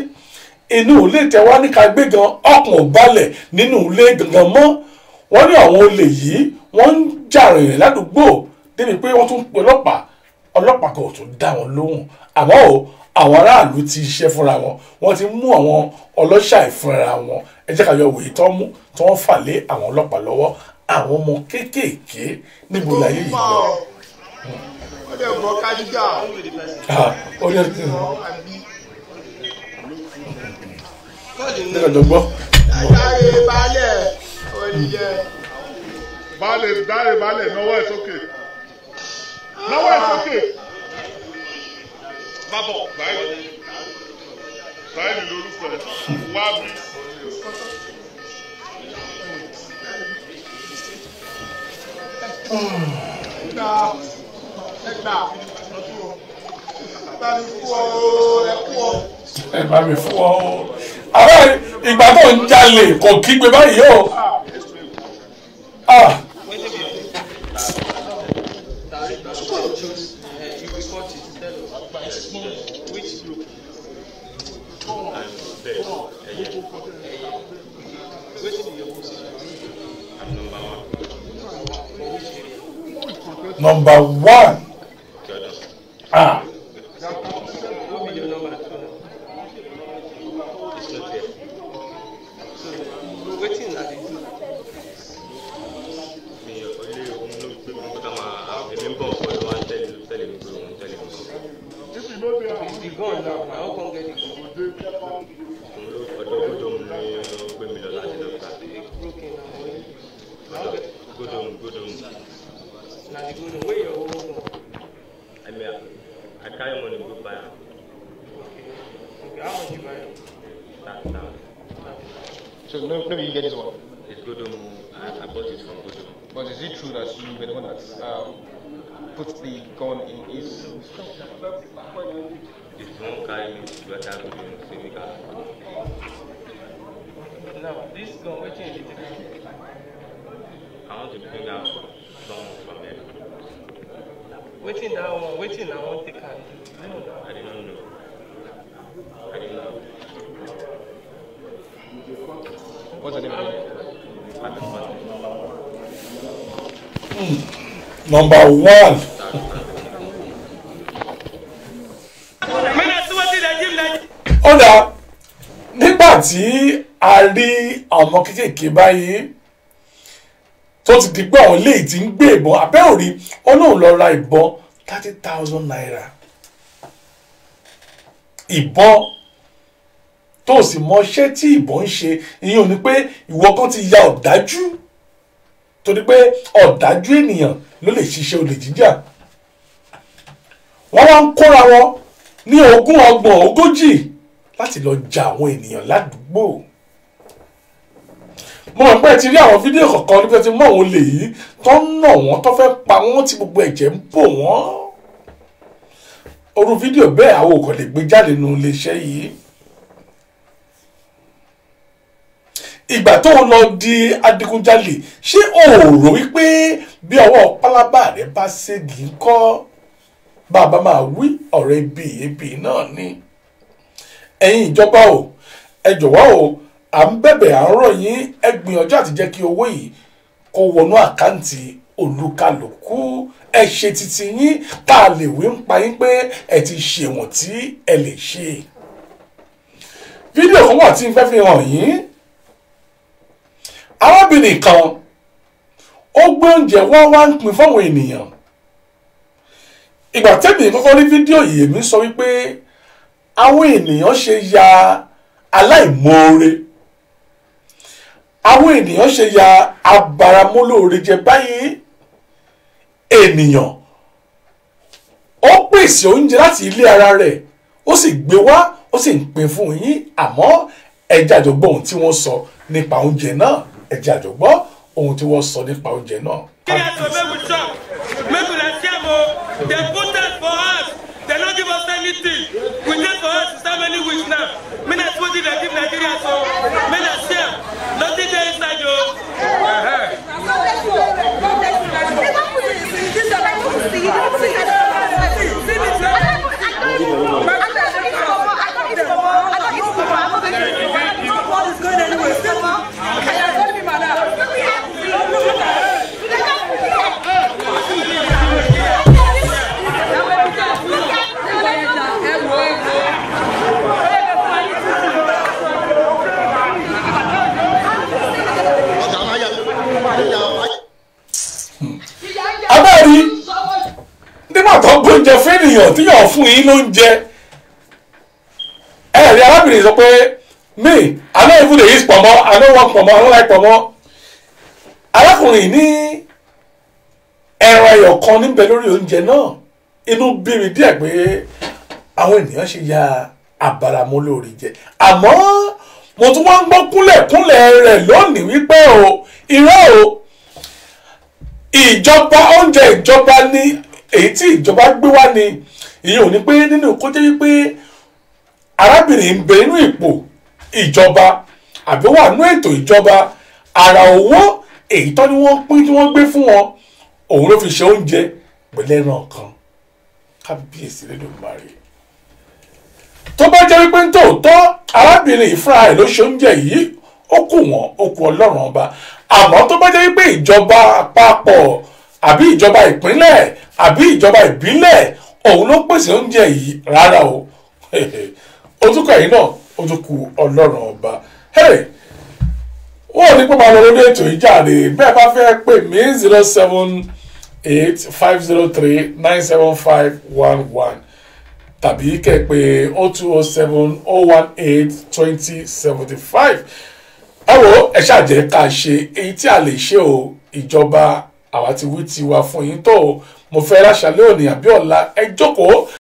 inú ilé tẹ wá ní ká gbé gan ọkàn ò balẹ̀ nínú ilé gangan mọ́ wọ́n ní àwọn olè yìí wọ́n ń jà rìnrìn ládùúgbò débi pé wọ́n tún pe ọlọ́pàá kan ò tún dá wọn lóhùn àmọ́ o àwọn aráàlú ti ṣiṣẹ́ fúnra wọn wọ́n ti mú àwọn ọlọ́ṣà ìfúnra wọn ẹ jẹ́ ká yọ wòye tó mú tí wọ́n fà lé àwọn ọlọ́pàá lọ́wọ́ àwọn ọmọ kéékèèké níbo láyé yìí lọ. ó lè bọ́ kájíjà. ó ní ẹ̀jọ̀ gbọ́. dáre balẹ̀ oníjẹ. balẹ̀ dáre balẹ̀ náwó ẹ̀ sókè náwó ẹ̀ sókè. Bábọ̀ Sáìlì lórúkọ ẹ̀ wá bí. Ẹ bá mi fún ọ. Àwọn ìgbà tó ń jalè kò kígbe báyìí o. Number one. I carry money good buy. Okay, how much you buy? $1,000. So maybe you get this one. It's good. I bought it from good. But is it true that you were the one that put the gun in his? If you won't carry me to better good in Civica. Now, this gun, what is it? I want to bring out someone from there. Waiting that one, waiting I want to carry. I did not know. I didn't know. What's the name of it? Number one. Ó dà nígbà tí a rí ọmọ kéékèèké báyìí tó ti di pé àwọn ilé tí ń gbé ìbọn abẹ́ òrí ó lóun lọ ra ìbọn 30,000 naira. Ìbọn tó sì mọṣẹ́ tí ìbọn ń ṣe ìyẹn ò ní pé ìwọ kan ti ya ọ̀dájú torí pé ọ̀dájú ènìyàn ló lè ṣiṣẹ́ olè jíjà. Wọ́n wá ń kóra wọn ní 20, 30 láti lọ ja àwọn ènìyàn ládùúgbò. Mo mọ̀ pé ẹ ti rí àwọn fídíò kọ̀ọ̀kan níbi tí mọ̀ wọn lè yí tó ń nà wọ́n tó fẹ́ pa wọ́n tí gbogbo ẹ̀jẹ̀ ń bò wọ́n. Orú fídíò bẹ́ẹ̀ àwọn ò kàn lè gbé jáde nínú iléeṣẹ́ yìí. Ìgbà tó ń lọ di adigunjalè ṣé o rò wípé bí ọwọ́ pálábá rẹ bá ségi ńkọ́ bàbá máa wí ọ̀rẹ́ ibi náà ni. Ẹ̀yin ìjọba o ẹ jọ̀wọ́ o à ń bẹ̀bẹ̀ à ń rọ̀ yín ẹ gbìyànjú àti jẹ́ kí owó yìí kó wọnú àkáǹtì olúkálùkù ẹ ṣe títí yín tá a lè wí ń pa yín pé ẹ ti ṣèwọ̀n tí ẹ lè ṣe. Fídíò kan wà tí n fẹ́ fi hàn yín. Arábìnrin kan ó gbé oúnjẹ wá ń pín fáwọn ènìyàn. Ìgbà tẹ́mi kọ́kọ́ rí fídíò yìí èmi sọ wípé àwọn ènìyàn ṣe ya aláìmoore, àwọn ènìyàn ṣe ya abaramólóore jẹ báyìí. Ènìyàn ó pèsè oúnjẹ láti ilé ara rẹ̀ ó sì gbé wá ó sì ń pín fún yín àmọ́ ẹ jẹ́ àjọgbọ́ ohun tí wọ́n sọ nípa oúnjẹ náà ẹ jẹ́ àjọgbọ́ ohun tí wọ́n sọ nípa oúnjẹ náà. They put us for us. They don't give us anything. We live for us so many weeks now. Me not supposed to give Nigeria so. Me not share. Nothing there inside you. nígbà tó gbóúnjẹ fún ènìyàn tí yóò fún yín lóúnjẹ ẹ̀rí arábìnrin sọ pé me I no even dey use pọ̀mọ́ I no want pọ̀mọ́ I no like pọ̀mọ́ arákùnrin ní ẹran ẹyọ kan níbẹ̀ lórí oúnjẹ náà inú bí mi díẹ̀ pé àwọn ènìyàn ṣe ya àbàràmọ́ lórí jẹ àmọ́ mo tún wá ń gbọ́ kúnlẹ̀kúnlẹ̀ rẹ̀ lónìí wípé o irọ́ o ìjọba oúnjẹ ìjọba ní èyí tí ìjọba gbé wá ni ìyẹn ò ní pé nínú kó jẹ́ wípé arábìnrin ń bẹ nínú ipò ìjọba àbí wà nínú ètò ìjọba ara owó èyí tó ní wọ́n pín tí wọ́n gbé fún wọn òun ló fi ṣe oúnjẹ pẹ̀lú ẹran kan kábíyèsí lẹ́dọ̀ọ́mọ́rẹ́ tó bá jẹ́ wípé nítòótọ́ arábìnrin ìfúnra rẹ̀ ló ṣe oúnjẹ yìí ó kù wọ́n ó kù ọlọ́run ọba àmọ́ tó bá jẹ́ wípé ìjọba àpapọ̀ àbí ìjọba ìpínlẹ̀ àbí ìjọba ìbílẹ̀ òun ló pèsè oúnjẹ yìí rárá o ojúkọ̀ yìí náà ó tún kù ọlọ́run ọba wọ́n ní pé máa lọ lórí ètò ìjáde bẹ́ẹ̀ bá fẹ́ pè mí 078-503-97511 tàbí kẹ́ pé 0207-018-2075 ẹ wo ẹ ṣàjẹ́ ká ṣe èyí tí a lè ṣe o ìjọba àwa ti wí tiwa fún yín tó mo fẹ́ láṣàlẹ́ òní àbí ọ̀la ẹ jókòó